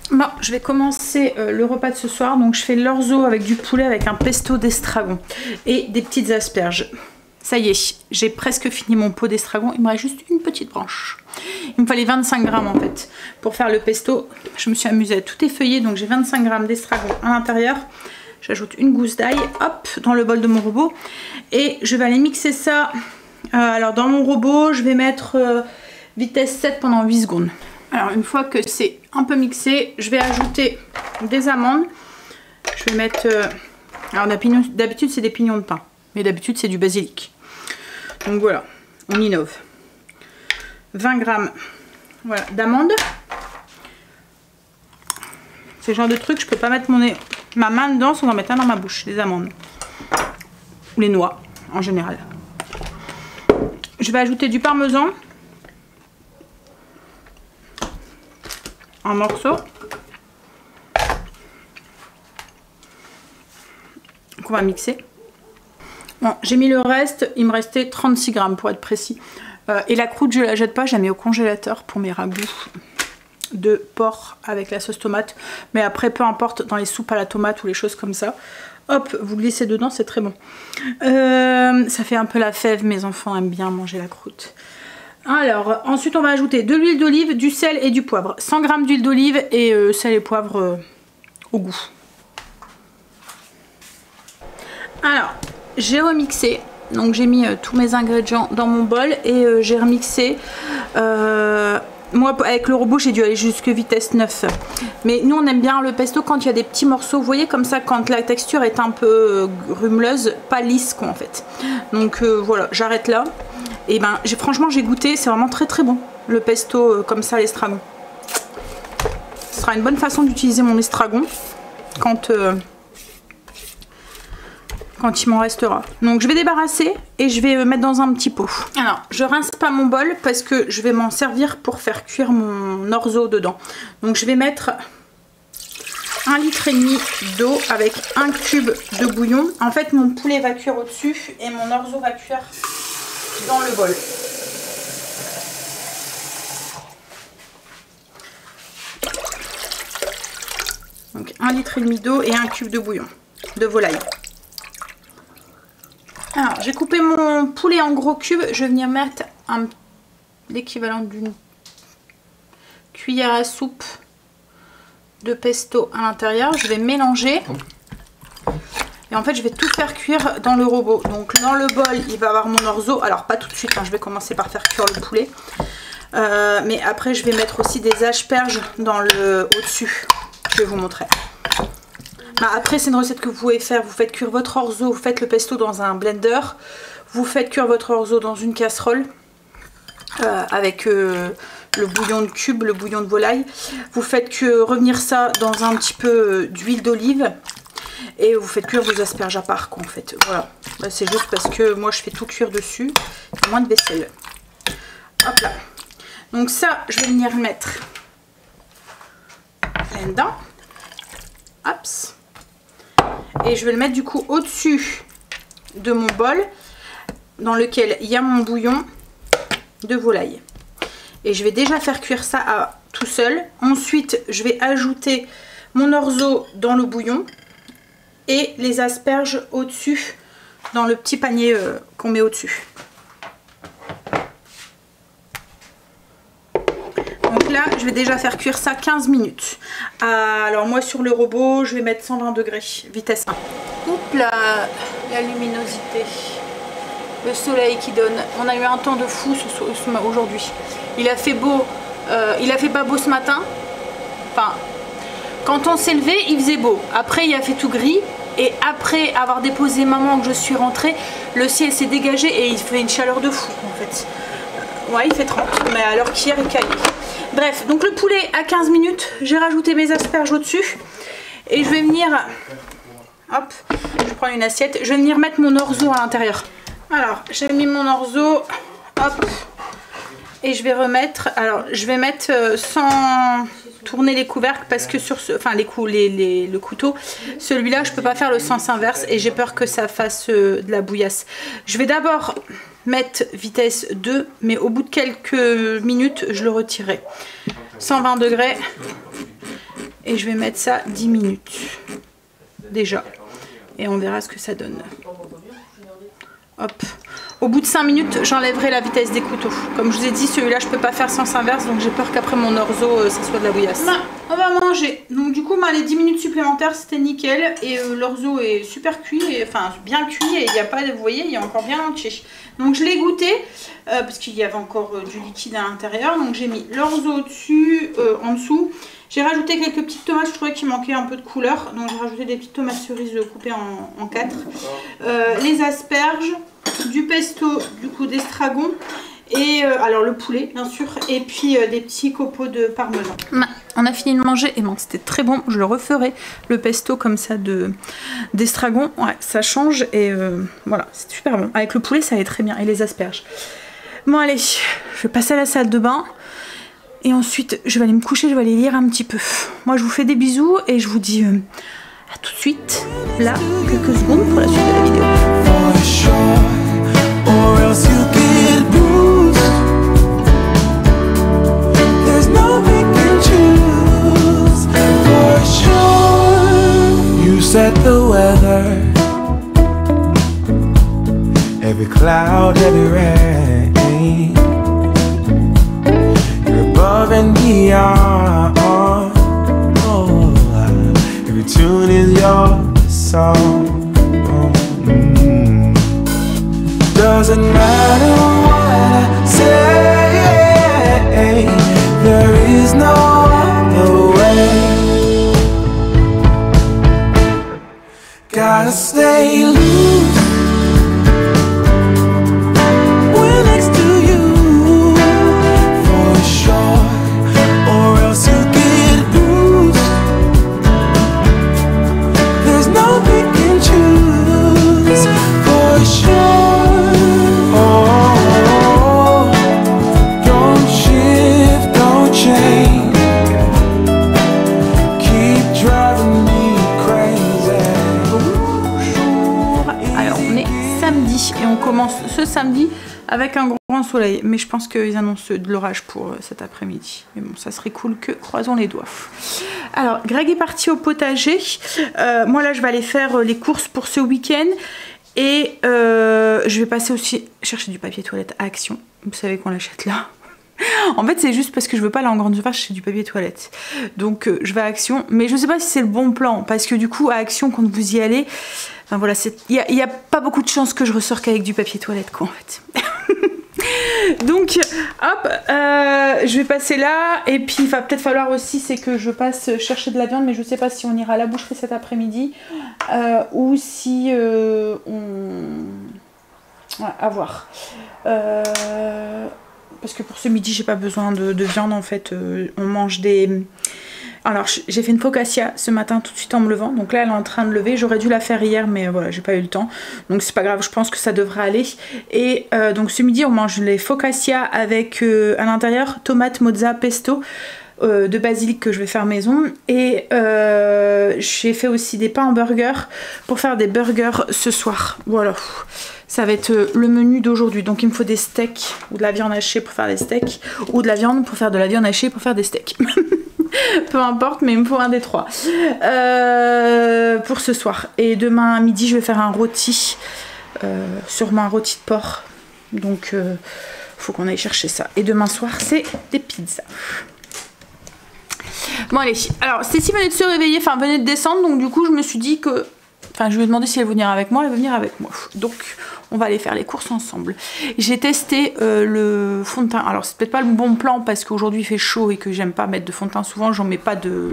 Bon, je vais commencer le repas de ce soir. Donc, je fais l'orzo avec du poulet, avec un pesto d'estragon et des petites asperges. Ça y est, j'ai presque fini mon pot d'estragon. Il me reste juste une petite branche. Il me fallait 25 grammes en fait pour faire le pesto. Je me suis amusée à tout effeuiller, donc j'ai 25 grammes d'estragon à l'intérieur. J'ajoute une gousse d'ail, hop, dans le bol de mon robot. Et je vais aller mixer ça. Alors dans mon robot, je vais mettre vitesse 7 pendant 8 secondes. Alors une fois que c'est un peu mixé, je vais ajouter des amandes. Je vais mettre... alors d'habitude c'est des pignons de pain, mais d'habitude c'est du basilic. Donc voilà, on innove. 20 grammes voilà, d'amandes. C'est le genre de truc, je peux pas mettre ma main dedans sans en mettre un dans ma bouche, les amandes. Ou les noix, en général. Je vais ajouter du parmesan. En morceaux. Qu'on va mixer. Bon, j'ai mis le reste, il me restait 36 grammes pour être précis. Et la croûte, je la jette pas, je la mets au congélateur pour mes ragoûts de porc avec la sauce tomate. Mais après, peu importe, dans les soupes à la tomate ou les choses comme ça, hop, vous glissez dedans, c'est très bon. Ça fait un peu la fève, mes enfants aiment bien manger la croûte. Alors, ensuite on va ajouter de l'huile d'olive, du sel et du poivre. 100 g d'huile d'olive et sel et poivre au goût. Alors, j'ai remixé. Donc j'ai mis tous mes ingrédients dans mon bol et j'ai remixé. Moi avec le robot j'ai dû aller jusque vitesse 9. Mais nous on aime bien le pesto quand il y a des petits morceaux. Vous voyez comme ça, quand la texture est un peu grumeleuse, pas lisse quoi en fait. Donc voilà, j'arrête là. Et ben franchement j'ai goûté, c'est vraiment très très bon le pesto comme ça, l'estragon. Ce sera une bonne façon d'utiliser mon estragon quand quand il m'en restera. Donc je vais débarrasser et je vais mettre dans un petit pot. Alors je rince pas mon bol parce que je vais m'en servir pour faire cuire mon orzo dedans. Donc je vais mettre 1,5 litre d'eau avec 1 cube de bouillon. En fait mon poulet va cuire au-dessus et mon orzo va cuire dans le bol. Donc 1,5 litre d'eau et 1 cube de bouillon de volaille. Alors j'ai coupé mon poulet en gros cubes. Je vais venir mettre l'équivalent d'une cuillère à soupe de pesto à l'intérieur. Je vais mélanger. Et en fait je vais tout faire cuire dans le robot. Donc dans le bol il va y avoir mon orzo. Alors pas tout de suite, hein, je vais commencer par faire cuire le poulet. Mais après je vais mettre aussi des asperges dans le au-dessus. Je vais vous montrer. Bah, après c'est une recette que vous pouvez faire. Vous faites cuire votre orzo, vous faites le pesto dans un blender. Vous faites cuire votre orzo dans une casserole. Avec le bouillon de cube, le bouillon de volaille. Vous faites revenir ça dans un petit peu d'huile d'olive. Et vous faites cuire vos asperges à part quoi, en fait. Voilà. Bah, c'est juste parce que moi je fais tout cuire dessus. Moins de vaisselle. Hop là. Donc ça je vais venir mettre là-dedans. Hops. Et je vais le mettre du coup au-dessus de mon bol dans lequel il y a mon bouillon de volaille. Et je vais déjà faire cuire ça tout seul. Ensuite je vais ajouter mon orzo dans le bouillon et les asperges au-dessus dans le petit panier qu'on met au-dessus. Donc là je vais déjà faire cuire ça 15 minutes. Alors moi sur le robot je vais mettre 120 degrés, vitesse 1. Oups là, la luminosité. Le soleil qui donne. On a eu un temps de fou aujourd'hui. Il a fait beau, il a fait pas beau ce matin. Enfin, quand on s'est levé, il faisait beau. Après, il a fait tout gris. Et après avoir déposé maman que je suis rentrée, le ciel s'est dégagé et il fait une chaleur de fou en fait. Ouais, il fait 30, mais alors qu'hier il caillait. Bref, donc le poulet à 15 minutes, j'ai rajouté mes asperges au-dessus. Et je vais venir, hop, je prends une assiette, je vais venir mettre mon orzo à l'intérieur. Alors, j'ai mis mon orzo, hop, et je vais remettre, alors je vais mettre sans tourner les couvercles parce que sur ce, enfin le couteau, celui-là je peux pas faire le sens inverse et j'ai peur que ça fasse de la bouillasse. Je vais d'abord mettre vitesse 2, mais au bout de quelques minutes je le retirerai. 120 degrés et je vais mettre ça 10 minutes déjà et on verra ce que ça donne. Hop. Au bout de 5 minutes, j'enlèverai la vitesse des couteaux. Comme je vous ai dit, celui-là, je peux pas faire sens inverse, donc j'ai peur qu'après mon orzo, ça soit de la bouillasse. Bah, on va manger. Donc du coup, les 10 minutes supplémentaires, c'était nickel. Et l'orzo est super cuit, enfin bien cuit, et il n'y a pas, vous voyez, il est encore bien entier. Donc je l'ai goûté, parce qu'il y avait encore du liquide à l'intérieur. Donc j'ai mis l'orzo au-dessus, en dessous. J'ai rajouté quelques petites tomates, je trouvais qu'il manquait un peu de couleur. Donc j'ai rajouté des petites tomates cerises coupées en 4. Les asperges, du pesto, du coup d'estragon. Et alors le poulet bien sûr. Et puis des petits copeaux de parmesan. On a fini de manger et bon, c'était très bon. Je le referai, le pesto comme ça d'estragon. Ouais, ça change et voilà, c'est super bon. Avec le poulet ça allait très bien et les asperges. Bon allez, je vais passer à la salle de bain. Et ensuite, je vais aller me coucher, je vais aller lire un petit peu. Moi, je vous fais des bisous et je vous dis à tout de suite. Là, quelques secondes pour la suite de la vidéo. And beyond, oh, every tune is your song. Doesn't matter what I say, there is no other way. Gotta stay loose. avec un grand soleil. Mais je pense qu'ils annoncent de l'orage pour cet après-midi. Mais bon, ça serait cool que croisons les doigts. Alors, Greg est parti au potager. Moi là, je vais aller faire les courses pour ce week-end. Et je vais passer aussi chercher du papier toilette à Action. Vous savez qu'on l'achète là. En fait, c'est juste parce que je veux pas aller en grande surface chercher du papier toilette. Donc, je vais à Action. Mais je sais pas si c'est le bon plan. Parce que du coup, à Action, quand vous y allez, enfin voilà, il y a pas beaucoup de chances que je ressorte qu'avec du papier toilette, quoi, en fait. Donc, hop, je vais passer là. Et puis, il va peut-être falloir aussi, c'est que je passe chercher de la viande. Mais je sais pas si on ira à la boucherie cet après-midi. Ou si on... Ouais, à voir. Parce que pour ce midi, j'ai pas besoin de viande en fait. On mange des... Alors, j'ai fait une focaccia ce matin tout de suite en me levant. Donc là, elle est en train de lever. J'aurais dû la faire hier, mais voilà, j'ai pas eu le temps. Donc c'est pas grave, je pense que ça devrait aller. Et donc ce midi, on mange les focaccia avec à l'intérieur tomate, mozza, pesto. De basilic que je vais faire maison. Et j'ai fait aussi des pains en burger pour faire des burgers ce soir. Voilà. Ça va être le menu d'aujourd'hui. Donc il me faut des steaks ou de la viande hachée pour faire des steaks. Ou de la viande pour faire de la viande hachée pour faire des steaks. Peu importe, mais il me faut un des trois. Pour ce soir. Et demain à midi, je vais faire un rôti. Sûrement un rôti de porc. Donc faut qu'on aille chercher ça. Et demain soir, c'est des pizzas. Bon allez, alors Stécie venait de se réveiller, enfin venait de descendre, donc du coup je me suis dit que... Enfin je lui ai demandé si elle veut venir avec moi, elle veut venir avec moi. Donc on va aller faire les courses ensemble. J'ai testé le fond de teint, alors c'est peut-être pas le bon plan parce qu'aujourd'hui il fait chaud et que j'aime pas mettre de fond de teint souvent, j'en mets pas de...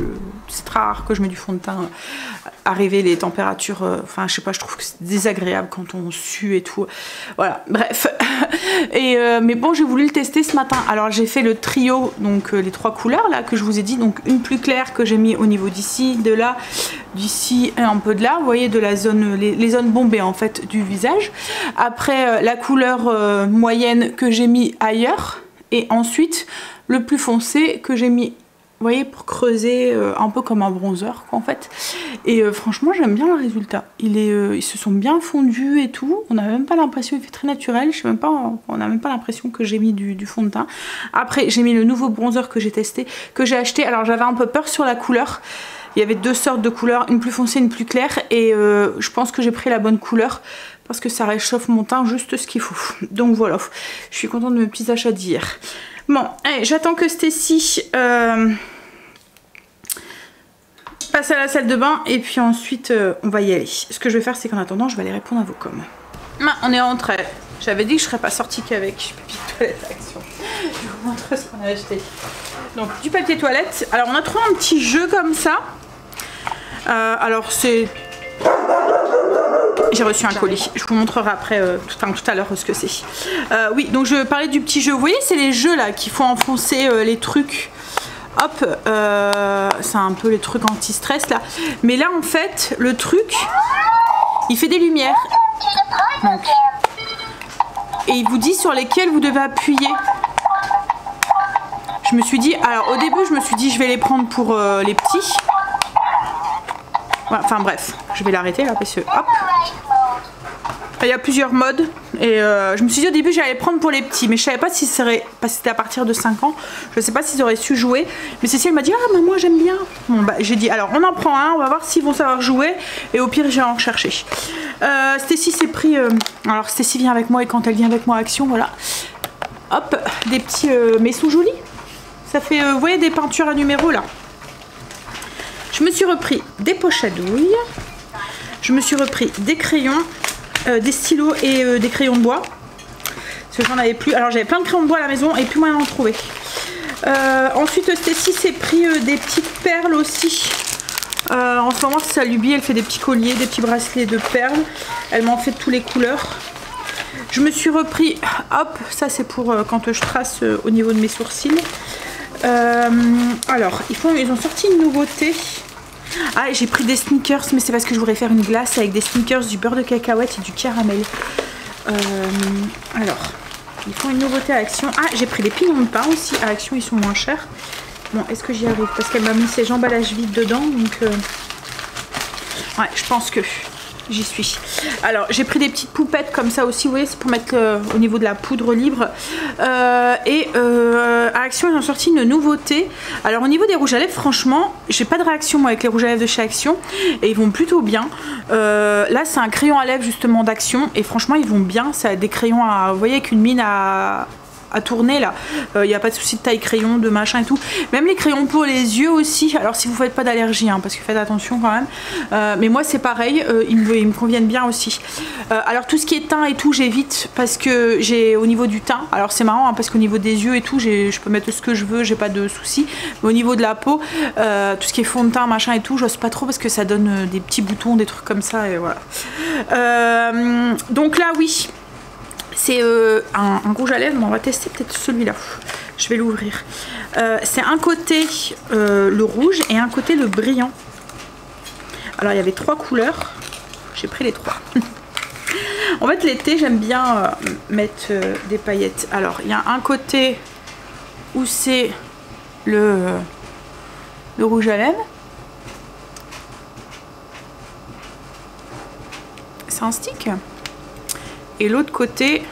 C'est très rare que je mets du fond de teint, arriver les températures, enfin je sais pas, je trouve que c'est désagréable quand on sue et tout. Voilà, bref. Et mais bon, j'ai voulu le tester ce matin. Alors j'ai fait le trio, donc les trois couleurs là que je vous ai dit, donc une plus claire que j'ai mis au niveau d'ici, de là, d'ici et un peu de là, vous voyez, de la zone, les zones bombées en fait du visage. Après la couleur moyenne que j'ai mis ailleurs, et ensuite le plus foncé que j'ai mis, vous voyez, pour creuser un peu comme un bronzer quoi, en fait. Et franchement j'aime bien le résultat. Ils se sont bien fondus et tout. On n'a même pas l'impression, il fait très naturel. Je sais même pas, on n'a même pas l'impression que j'ai mis du fond de teint. Après j'ai mis le nouveau bronzer que j'ai testé, que j'ai acheté. Alors j'avais un peu peur sur la couleur. Il y avait deux sortes de couleurs, une plus foncée, une plus claire. Et je pense que j'ai pris la bonne couleur parce que ça réchauffe mon teint juste ce qu'il faut. Donc voilà, je suis contente de mes petits achats d'hier. Bon, allez, j'attends que Stécie passe à la salle de bain et puis ensuite on va y aller. Ce que je vais faire, c'est qu'en attendant, je vais aller répondre à vos coms. On est rentré. J'avais dit que je serais pas sortie qu'avec papier toilette Action. Je vous montre ce qu'on a acheté. Donc du papier toilette. Alors on a trouvé un petit jeu comme ça. Alors c'est... J'ai reçu un colis, je vous montrerai après tout à l'heure ce que c'est. Oui, donc je parlais du petit jeu. Vous voyez, c'est les jeux là qui font enfoncer les trucs. Hop, c'est un peu les trucs anti-stress là. Mais là en fait, le truc, il fait des lumières. Donc, et il vous dit sur lesquels vous devez appuyer. Je me suis dit, alors au début je me suis dit je vais les prendre pour les petits. Voilà, enfin bref, je vais l'arrêter là parce que hop. Il y a plusieurs modes et je me suis dit au début j'allais prendre pour les petits, mais je savais pas si serait, parce que c'était à partir de 5 ans, je sais pas s'ils auraient su jouer. Mais Cécile m'a dit ah mais moi j'aime bien. Bon bah j'ai dit alors on en prend un, on va voir s'ils vont savoir jouer et au pire j'ai en recherché. Stécie s'est pris, alors Stécie vient avec moi et quand elle vient avec moi à Action, voilà, hop, des petits, mais ils sont jolis. Ça fait, vous voyez, des peintures à numéro là. Je me suis repris des poches à douille. Je me suis repris des crayons, des stylos et des crayons de bois. Parce que j'en avais plus. Alors j'avais plein de crayons de bois à la maison et plus moyen d'en trouver. Ensuite Stécie s'est pris des petites perles aussi. En ce moment c'est sa lubie, elle fait des petits colliers, des petits bracelets de perles. Elle m'en fait de toutes les couleurs. Je me suis repris, hop, ça c'est pour quand je trace au niveau de mes sourcils. Alors, ils ont sorti une nouveauté. Ah, j'ai pris des sneakers, mais c'est parce que je voudrais faire une glace avec des sneakers, du beurre de cacahuète et du caramel. Alors, ils font une nouveauté à Action. Ah, j'ai pris des pignons de pain aussi. À Action, ils sont moins chers. Bon, est-ce que j'y arrive? Parce qu'elle m'a mis ses emballages vides dedans, donc... Ouais, je pense que j'y suis. Alors j'ai pris des petites poupettes comme ça aussi, vous voyez, c'est pour mettre au niveau de la poudre libre. À Action ils ont sorti une nouveauté. Alors au niveau des rouges à lèvres, franchement j'ai pas de réaction moi avec les rouges à lèvres de chez Action et ils vont plutôt bien. Là c'est un crayon à lèvres justement d'Action et franchement ils vont bien. Ça a des crayons à, vous voyez, avec une mine à tourner là, il n'y a pas de souci de taille crayon, de machin et tout, même les crayons pour les yeux aussi. Alors si vous faites pas d'allergie hein, parce que faites attention quand même, mais moi c'est pareil, ils me conviennent bien aussi. Alors tout ce qui est teint et tout j'évite parce que j'ai au niveau du teint, alors c'est marrant hein, parce qu'au niveau des yeux et tout je peux mettre ce que je veux, j'ai pas de soucis, mais au niveau de la peau, tout ce qui est fond de teint machin et tout, j'ose pas trop parce que ça donne des petits boutons, des trucs comme ça et voilà. Donc là oui, c'est un rouge à lèvres, mais on va tester peut-être celui-là. Je vais l'ouvrir. C'est un côté le rouge et un côté le brillant. Alors il y avait 3 couleurs. J'ai pris les 3. En fait l'été j'aime bien mettre des paillettes. Alors il y a un côté où c'est le rouge à lèvres. C'est un stick. Et l'autre côté,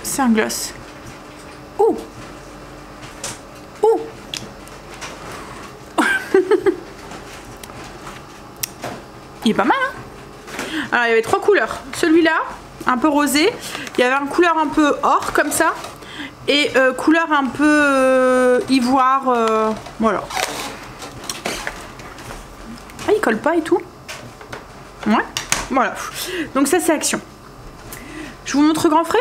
c'est un gloss. Ouh! Ouh! Il est pas mal, hein? Alors, il y avait 3 couleurs. Celui-là, un peu rosé. Il y avait une couleur un peu or, comme ça. Et couleur un peu ivoire. Voilà. Ah, il colle pas et tout. Ouais, voilà. Donc ça c'est Action. Je vous montre grand frais.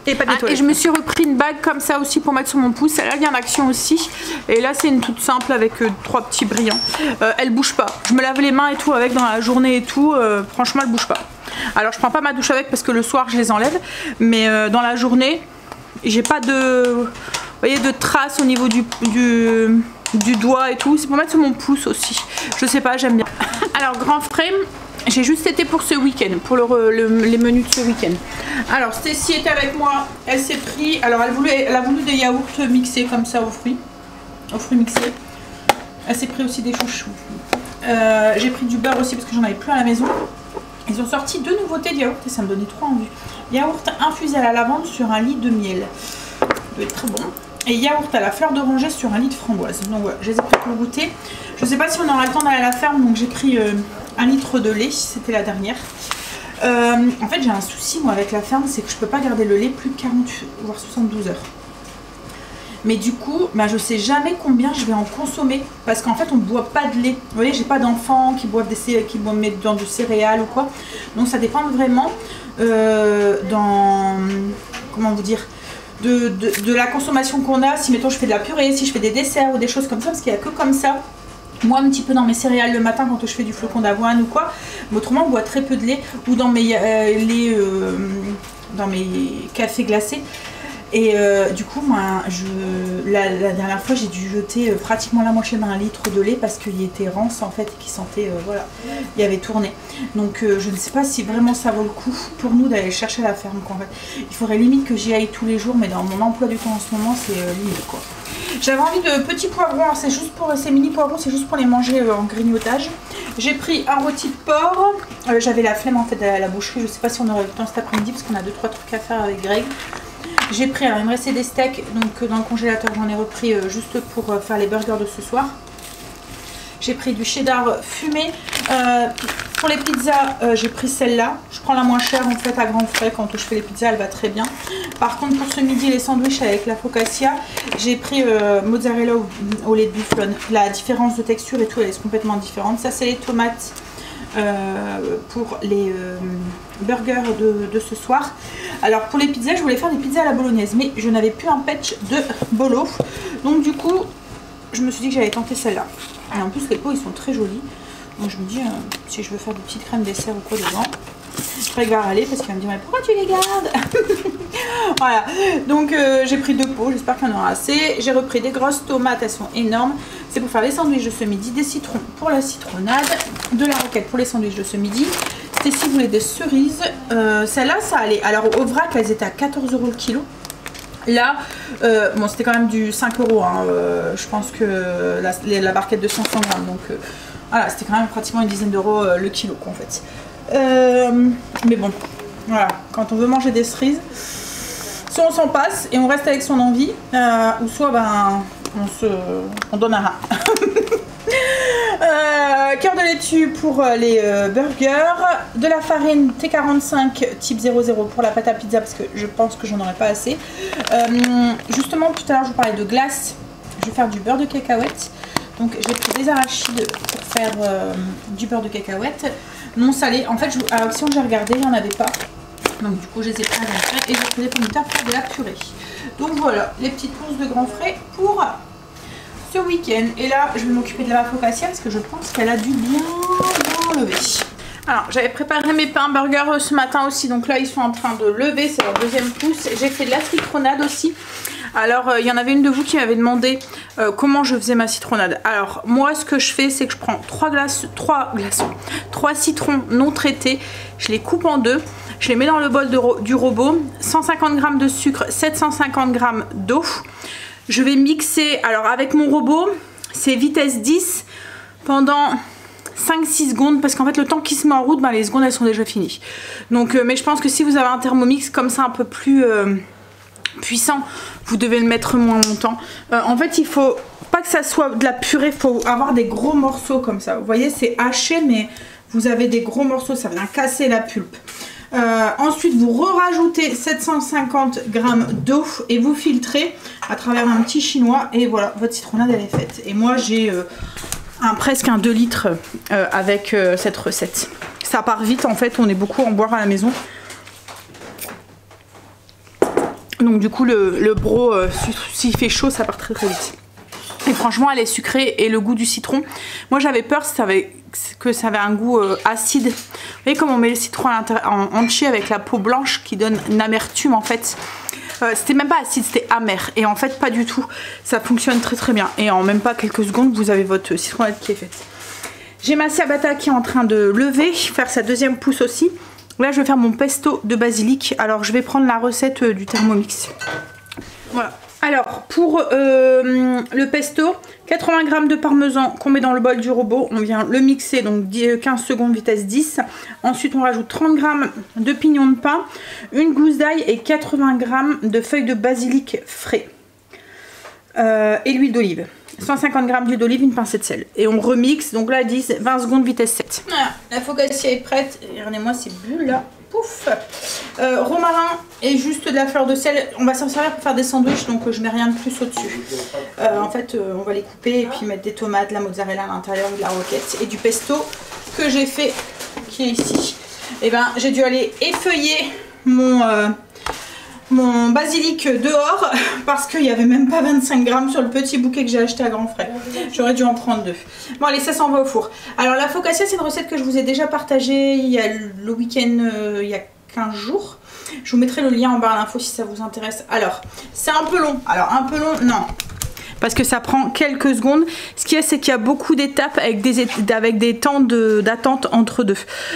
Et pas des toilettes. Et je me suis repris une bague comme ça aussi pour mettre sur mon pouce. Elle vient d'Action aussi. Et là c'est une toute simple avec 3 petits brillants. Elle bouge pas. Je me lave les mains et tout avec dans la journée et tout. Franchement elle bouge pas. Alors je prends pas ma douche avec parce que le soir je les enlève. Mais dans la journée, j'ai pas de, vous voyez, de traces au niveau du doigt et tout. C'est pour mettre sur mon pouce aussi. Je sais pas, j'aime bien. Alors grand frame, j'ai juste été pour ce week-end, pour les menus de ce week-end. Alors Stacy était avec moi, elle s'est pris, alors elle a voulu des yaourts mixés comme ça aux fruits mixés. Elle s'est pris aussi des chouchous. J'ai pris du beurre aussi parce que j'en avais plus à la maison. Ils ont sorti 2 nouveautés de yaourt et ça me donnait trop envie. Yaourt infusé à la lavande sur un lit de miel. Ça doit être très bon. Et yaourt à la fleur d'oranger sur un lit de framboise. Donc voilà, je les ai pris pour goûter. Je sais pas si on aura le temps d'aller à la ferme, donc j'ai pris 1 litre de lait, c'était la dernière. En fait j'ai un souci moi avec la ferme, c'est que je peux pas garder le lait plus de 40 voire 72 heures. Mais du coup, bah, je sais jamais combien je vais en consommer. Parce qu'en fait on ne boit pas de lait. Vous voyez, j'ai pas d'enfants qui boivent mettre dans du céréal ou quoi. Donc ça dépend vraiment comment vous dire, de la consommation qu'on a. Si mettons je fais de la purée, si je fais des desserts ou des choses comme ça, parce qu'il n'y a que comme ça. Moi un petit peu dans mes céréales le matin quand je fais du flocon d'avoine ou quoi. Mais autrement on boit très peu de lait. Ou dans mes dans mes cafés glacés. Et du coup moi la dernière fois j'ai dû jeter pratiquement la moitié d'un litre de lait parce qu'il était rance en fait et qu'il sentait voilà, il avait tourné. Donc je ne sais pas si vraiment ça vaut le coup pour nous d'aller chercher à la ferme quoi, en fait. Il faudrait limite que j'y aille tous les jours, mais dans mon emploi du temps en ce moment c'est limite quoi. J'avais envie de petits poivrons, c'est juste pour ces mini poivrons, c'est juste pour les manger en grignotage. J'ai pris un rôti de porc, j'avais la flemme en fait d'aller à la boucherie, je sais pas si on aurait le temps cet après-midi parce qu'on a 2-3 trucs à faire avec Greg. J'ai pris, alors il me restait des steaks, donc dans le congélateur j'en ai repris juste pour faire les burgers de ce soir. J'ai pris du cheddar fumé. Pour les pizzas, j'ai pris celle-là. Je prends la moins chère en fait à grands frais. Quand je fais les pizzas, elle va très bien. Par contre, pour ce midi, les sandwichs avec la focaccia, j'ai pris mozzarella au lait de bufflone. La différence de texture et tout, elle est complètement différente. Ça, c'est les tomates pour les burgers de ce soir. Alors, pour les pizzas, je voulais faire des pizzas à la bolognaise, mais je n'avais plus un patch de bolo. Donc, du coup, je me suis dit que j'allais tenter celle-là. Et en plus les pots ils sont très jolis. Donc je me dis si je veux faire des petites crèmes dessert ou quoi dedans, Greg va râler parce qu'il va me dire mais pourquoi tu les gardes. Voilà, donc j'ai pris 2 pots, j'espère qu'il y en aura assez. J'ai repris des grosses tomates, elles sont énormes. C'est pour faire les sandwichs de ce midi, des citrons pour la citronnade, de la roquette pour les sandwichs de ce midi. Stacy voulait des cerises, celles-là ça allait. Alors au vrac elles étaient à 14 € le kilo. Là, bon c'était quand même du 5 €, hein, je pense que la barquette de 500 grammes, donc voilà, c'était quand même pratiquement une dizaine d'euros le kilo en fait. Mais bon, voilà, quand on veut manger des cerises, soit on s'en passe et on reste avec son envie, ou soit ben on donne un rein. Cœur de laitue pour les burgers, de la farine T45 type 00 pour la pâte à pizza parce que je pense que j'en aurai pas assez. Justement tout à l'heure je vous parlais de glace, je vais faire du beurre de cacahuète, donc j'ai pris des arachides pour faire du beurre de cacahuète non salé. En fait à l'option j'ai regardé, il n'y en avait pas, donc du coup je les ai pris à faire et j'ai pris des pommes de terre pour faire de la purée. Donc voilà les petites courses de grands frais pour ce week-end. Et là je vais m'occuper de la focaccia parce que je pense qu'elle a dû bien lever. Alors j'avais préparé mes pains burgers ce matin aussi, donc là ils sont en train de lever, c'est leur deuxième pouce. J'ai fait de la citronnade aussi. Alors il y en avait une de vous qui m'avait demandé comment je faisais ma citronnade. Alors moi ce que je fais c'est que je prends 3 citrons non traités, je les coupe en deux, je les mets dans le bol du robot, 150 g de sucre, 750 g d'eau. Je vais mixer, alors avec mon robot, c'est vitesse 10 pendant 5-6 secondes parce qu'en fait le temps qui se met en route, ben, les secondes elles sont déjà finies. Donc, mais je pense que si vous avez un Thermomix comme ça un peu plus puissant, vous devez le mettre moins longtemps. En fait il faut pas que ça soit de la purée, il faut avoir des gros morceaux comme ça. Vous voyez c'est haché mais vous avez des gros morceaux, ça vient casser la pulpe. Ensuite vous rajoutez 750 g d'eau et vous filtrez à travers un petit chinois et voilà votre citronnade elle est faite. Et moi j'ai presque un 2 litres avec cette recette. Ça part vite en fait, on est beaucoup à en boire à la maison. Donc du coup le bro s'il fait chaud ça part très très vite. Et franchement elle est sucrée et le goût du citron. Moi j'avais peur que ça avait un goût acide. Vous voyez comme on met le citron en entier avec la peau blanche qui donne une amertume en fait. C'était même pas acide, c'était amer. Et en fait pas du tout. Ça fonctionne très très bien. Et en même pas quelques secondes vous avez votre citronnade qui est faite. J'ai ma ciabatta qui est en train de lever, faire sa deuxième pousse aussi. Là je vais faire mon pesto de basilic. Alors je vais prendre la recette du Thermomix. Voilà. Alors pour le pesto, 80 g de parmesan qu'on met dans le bol du robot, on vient le mixer, donc 15 secondes vitesse 10. Ensuite on rajoute 30 g de pignons de pain, une gousse d'ail et 80 g de feuilles de basilic frais. Et l'huile d'olive. 150 g d'huile d'olive, une pincée de sel. Et on remixe, donc là 20 secondes vitesse 7. Voilà, la focaccia est prête. Regardez-moi ces bulles là. Pouf, romarin et juste de la fleur de sel. On va s'en servir pour faire des sandwichs, donc je mets rien de plus au-dessus. En fait, on va les couper et puis mettre des tomates, de la mozzarella à l'intérieur, de la roquette et du pesto que j'ai fait, qui est ici. Et ben, j'ai dû aller effeuiller mon basilic dehors parce qu'il n'y avait même pas 25 g sur le petit bouquet que j'ai acheté à grands frais. J'aurais dû en prendre 2. Bon allez, ça s'en va au four. Alors la focaccia c'est une recette que je vous ai déjà partagée il y a le week-end, il y a 15 jours. Je vous mettrai le lien en barre d'infos si ça vous intéresse. Alors c'est un peu long. Alors un peu long, non. Parce que ça prend quelques secondes. Ce qu'il y a, c'est qu'il y a beaucoup d'étapes avec des temps d'attente entre deux.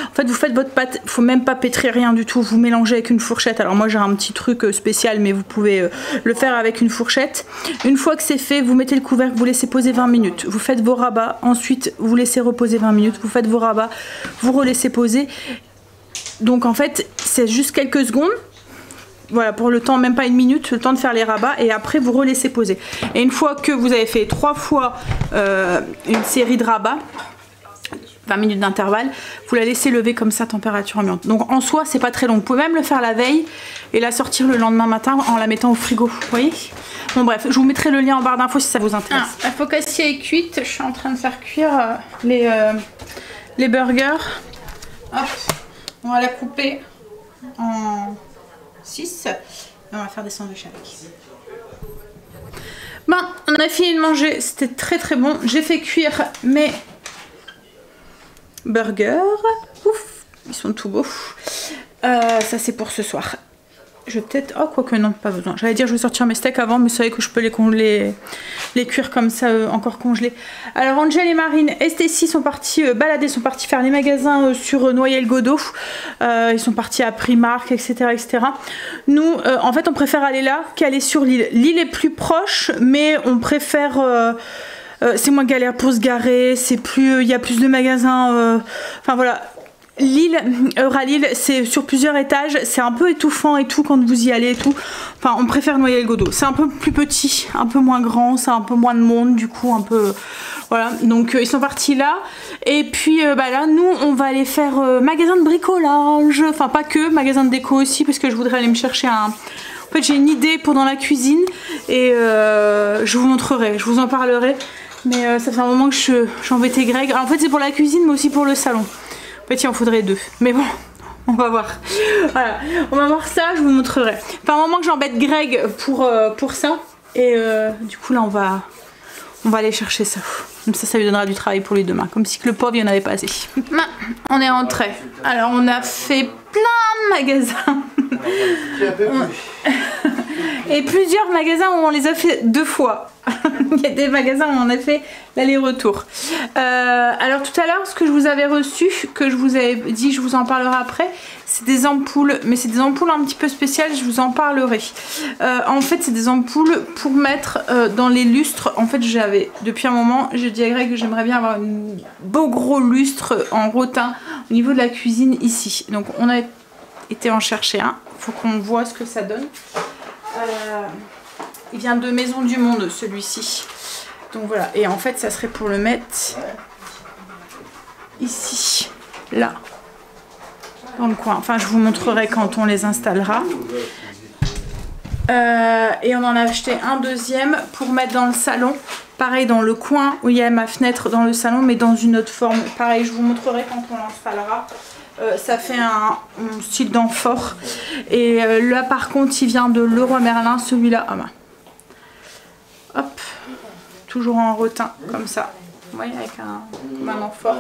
En fait, vous faites votre pâte, il ne faut même pas pétrir rien du tout. Vous mélangez avec une fourchette. Alors moi, j'ai un petit truc spécial, mais vous pouvez le faire avec une fourchette. Une fois que c'est fait, vous mettez le couvercle, vous laissez poser 20 minutes. Vous faites vos rabats. Ensuite, vous laissez reposer 20 minutes. Vous faites vos rabats, vous relaissez poser. Donc en fait, c'est juste quelques secondes. Voilà, pour le temps, même pas une minute, le temps de faire les rabats et après vous relaissez poser. Et une fois que vous avez fait 3 fois une série de rabats, 20 minutes d'intervalle, vous la laissez lever comme ça, température ambiante. Donc en soi, c'est pas très long. Vous pouvez même le faire la veille et la sortir le lendemain matin en la mettant au frigo. Vous voyez? Bon bref, je vous mettrai le lien en barre d'infos si ça vous intéresse. La focaccia est cuite, je suis en train de faire cuire les burgers. Hop, on va la couper en 6 et on va faire des sandwichs avec. Ben, on a fini de manger, c'était très très bon. J'ai fait cuire mes burgers. Ouf, ils sont tout beaux. Ça c'est pour ce soir. Je vais peut-être... Oh, quoique non, pas besoin. J'allais dire je vais sortir mes steaks avant, mais c'est vrai que je peux les cuire comme ça, encore congelés. Alors, Angel et Marine et Stacy sont partis balader, sont partis faire les magasins sur Noyelles-Godault. Ils sont partis à Primark, etc. etc. Nous, en fait, on préfère aller là qu'aller sur l'île. L'île est plus proche, mais on préfère... c'est moins galère pour se garer, c'est plus... Il y a plus de magasins... Enfin, voilà... L'île, Euralille, c'est sur plusieurs étages, c'est un peu étouffant et tout quand vous y allez et tout. Enfin, on préfère Noyelles-Godault. C'est un peu plus petit, un peu moins grand, c'est un peu moins de monde, du coup, un peu... Voilà, donc ils sont partis là. Et puis bah là, nous, on va aller faire magasin de bricolage. Enfin, pas que, magasin de déco aussi, parce que je voudrais aller me chercher un... En fait, j'ai une idée pour dans la cuisine et je vous montrerai, je vous en parlerai. Mais ça fait un moment que je suis embêtée Greg. Alors, en fait, c'est pour la cuisine, mais aussi pour le salon. En fait, il en faudrait 2. Mais bon, on va voir. Voilà, on va voir ça, je vous montrerai. Enfin, un moment que j'embête Greg pour ça. Et du coup, là, on va aller chercher ça. Comme ça lui donnera du travail pour lui demain. Comme si que le pauvre, il n'y en avait pas assez. On est rentré. Alors, on a fait plein de magasins. Et plusieurs magasins où on les a fait 2 fois. Il y a des magasins où on a fait l'aller-retour. Alors tout à l'heure, ce que je vous avais reçu, que je vous avais dit, je vous en parlerai après, c'est des ampoules, mais c'est des ampoules un petit peu spéciales, je vous en parlerai. En fait, c'est des ampoules pour mettre dans les lustres. En fait, j'avais, depuis un moment, j'ai dit à Greg que j'aimerais bien avoir un beau gros lustre en rotin au niveau de la cuisine ici. Donc on a été en chercher un, il faut qu'on voit ce que ça donne. Il vient de Maison du Monde, celui-ci. Donc voilà, et en fait ça serait pour le mettre ici, là, dans le coin. Enfin, je vous montrerai quand on les installera. Et on en a acheté un deuxième pour mettre dans le salon. Pareil, dans le coin où il y a ma fenêtre dans le salon, mais dans une autre forme. Pareil, je vous montrerai quand on l'installera. Ça fait un style d'amphore. Et là, par contre, il vient de Leroy Merlin, celui-là. Ah ben. Hop, toujours en rotin, comme ça. Vous voyez, avec un amphore.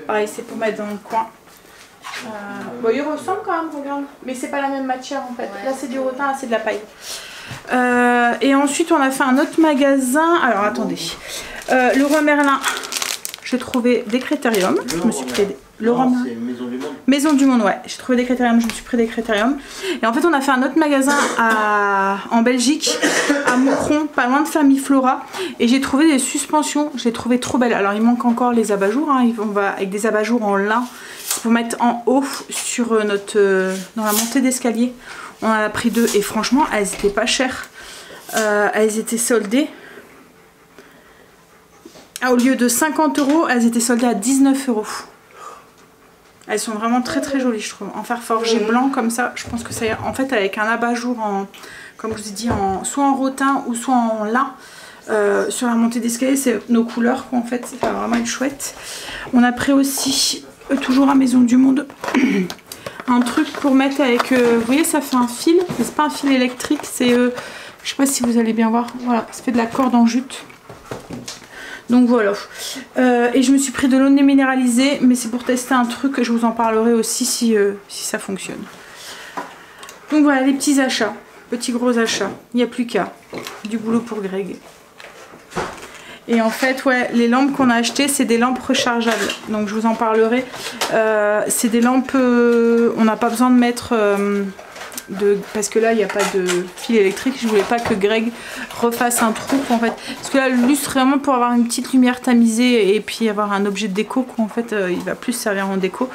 Pareil, c'est pour mettre dans le coin. Bon, il ressemble quand même, regarde. Mais c'est pas la même matière en fait. Là, c'est du rotin, là, c'est de la paille. Et ensuite, on a fait un autre magasin. Alors, attendez. Leroy Merlin, j'ai trouvé des critériums. Je me suis pris des... Leroy Merlin. Maison du Monde. Maison du Monde, ouais. J'ai trouvé des critériums, je me suis pris des critériums. Et en fait, on a fait un autre magasin en Belgique, à Moucron, pas loin de Famille Flora. Et j'ai trouvé des suspensions, je les trouvais trop belles. Alors, il manque encore les abat-jours. Hein. On va avec des abat-jours en lin pour mettre en haut sur notre dans la montée d'escalier. On en a pris 2 et franchement, elles étaient pas chères. Elles étaient soldées. Au lieu de 50 €, elles étaient soldées à 19 €. Elles sont vraiment très très jolies, je trouve. En fer forgé blanc comme ça, je pense que ça ira. En fait, avec un abat-jour en, comme je vous ai dit, soit en rotin ou soit en lin. Sur la montée d'escalier, c'est nos couleurs quoi, en fait, ça va vraiment être chouette. On a pris aussi, toujours à Maison du Monde, un truc pour mettre avec, vous voyez, ça fait un fil, mais c'est pas un fil électrique, c'est, je sais pas si vous allez bien voir, voilà, ça fait de la corde en jute. Donc voilà, et je me suis pris de l'eau déminéralisée, mais c'est pour tester un truc, je vous en parlerai aussi si ça fonctionne. Donc voilà les petits achats, petits gros achats, il n'y a plus qu'à, du boulot pour Greg. Et en fait, ouais, les lampes qu'on a achetées, c'est des lampes rechargeables, donc je vous en parlerai. C'est des lampes, on n'a pas besoin de mettre... parce que là il n'y a pas de fil électrique, je voulais pas que Greg refasse un trou en fait, parce que là le lustre vraiment pour avoir une petite lumière tamisée et puis avoir un objet de déco quoi, en fait il va plus servir en déco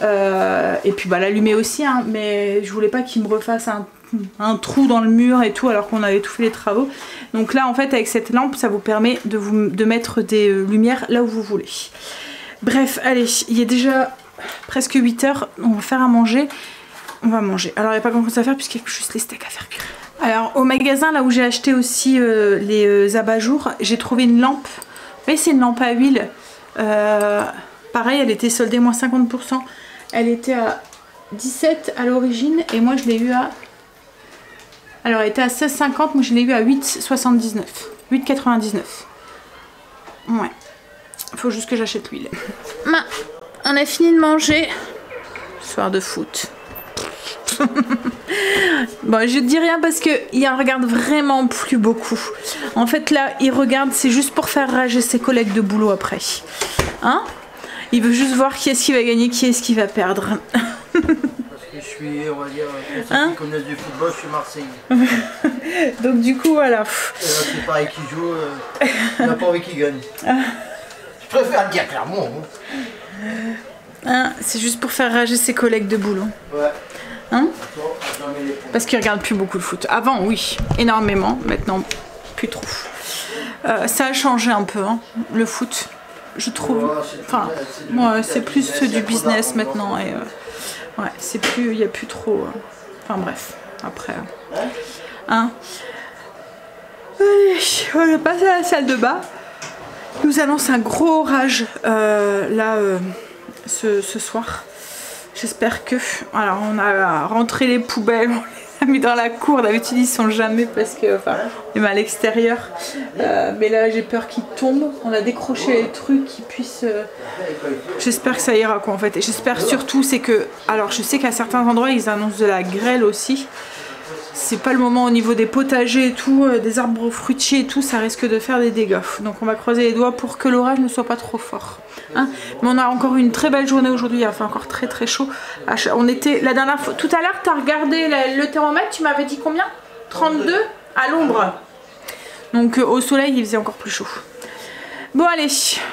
et puis bah l'allumer aussi hein, mais je voulais pas qu'il me refasse un trou dans le mur et tout alors qu'on avait tout fait les travaux. Donc là en fait avec cette lampe ça vous permet de mettre des lumières là où vous voulez. Bref, allez, il est déjà presque 8 h, on va faire à manger. On va manger. Alors il n'y a pas grand chose à faire puisqu'il y a juste les steaks à faire cuire. Alors au magasin là où j'ai acheté aussi les abat-jours, j'ai trouvé une lampe. Vous voyez c'est une lampe à huile. Pareil elle était soldée moins 50%. Elle était à 17 à l'origine et moi je l'ai eu à... Alors elle était à 16,50, moi je l'ai eu à 8,79. 8,99. Ouais. Faut juste que j'achète l'huile. On a fini de manger. Soir de foot. Bon, je dis rien parce qu'il en regarde vraiment plus beaucoup. En fait, là, il regarde, c'est juste pour faire rager ses collègues de boulot après. Hein? Il veut juste voir qui est-ce qui va gagner, qui est-ce qui va perdre. Parce que je suis, on va dire, pour ceux qui connaissent du football, je suis Marseille. Donc du coup, voilà. Et là, c'est pareil qui joue, on n'a pas envie qu'il gagne. Je préfère le dire clairement. Hein, c'est juste pour faire rager ses collègues de boulot. Ouais. Hein? Parce qu'il regarde plus beaucoup le foot. Avant, oui, énormément. Maintenant, plus trop. Ça a changé un peu, hein, le foot, je trouve. Enfin, ouais, c'est plus du business maintenant. Et, ouais, c'est plus, il n'y a plus trop. Enfin bref, après. Hein? Allez, on va passer à la salle de bain. Nous annonce un gros orage là ce soir. J'espère que... Alors on a rentré les poubelles, on les a mis dans la cour. D'habitude ils sont jamais parce que... Enfin, on les met à l'extérieur. Mais là j'ai peur qu'ils tombent. On a décroché les trucs qui puissent... J'espère que ça ira quoi en fait. Et j'espère surtout c'est que... Alors je sais qu'à certains endroits ils annoncent de la grêle aussi. C'est pas le moment au niveau des potagers et tout, des arbres fruitiers et tout, ça risque de faire des dégâts. Donc on va croiser les doigts pour que l'orage ne soit pas trop fort. Hein, mais on a encore eu une très belle journée aujourd'hui, il a fait encore très très chaud. On était la dernière fois, tout à l'heure tu as regardé le thermomètre, tu m'avais dit combien? 32 à l'ombre. Donc au soleil il faisait encore plus chaud. Bon allez,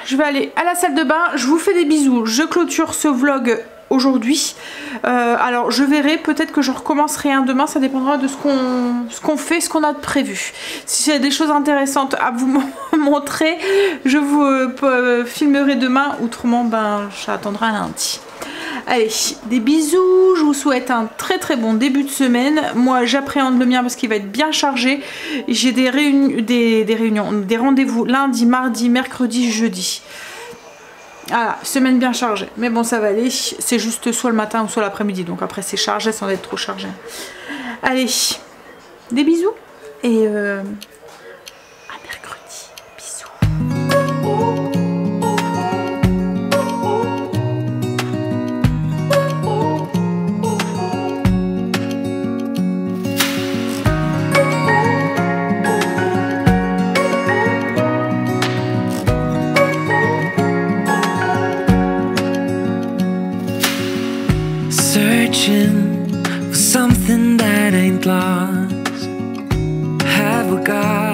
je vais aller à la salle de bain, je vous fais des bisous, je clôture ce vlog aujourd'hui. Alors je verrai, peut-être que je recommencerai un demain, ça dépendra de ce qu'on fait, ce qu'on a de prévu. Si j'ai des choses intéressantes à vous montrer, je vous filmerai demain, autrement ben j'attendrai un lundi. Allez, des bisous, je vous souhaite un très très bon début de semaine. Moi j'appréhende le mien parce qu'il va être bien chargé. J'ai des réunions, des rendez-vous lundi, mardi, mercredi, jeudi. Voilà, semaine bien chargée. Mais bon, ça va aller. C'est juste soit le matin ou soit l'après-midi. Donc après, c'est chargé sans être trop chargé. Allez, des bisous. Et à mercredi. Bisous. Searching for something that ain't lost. Have we got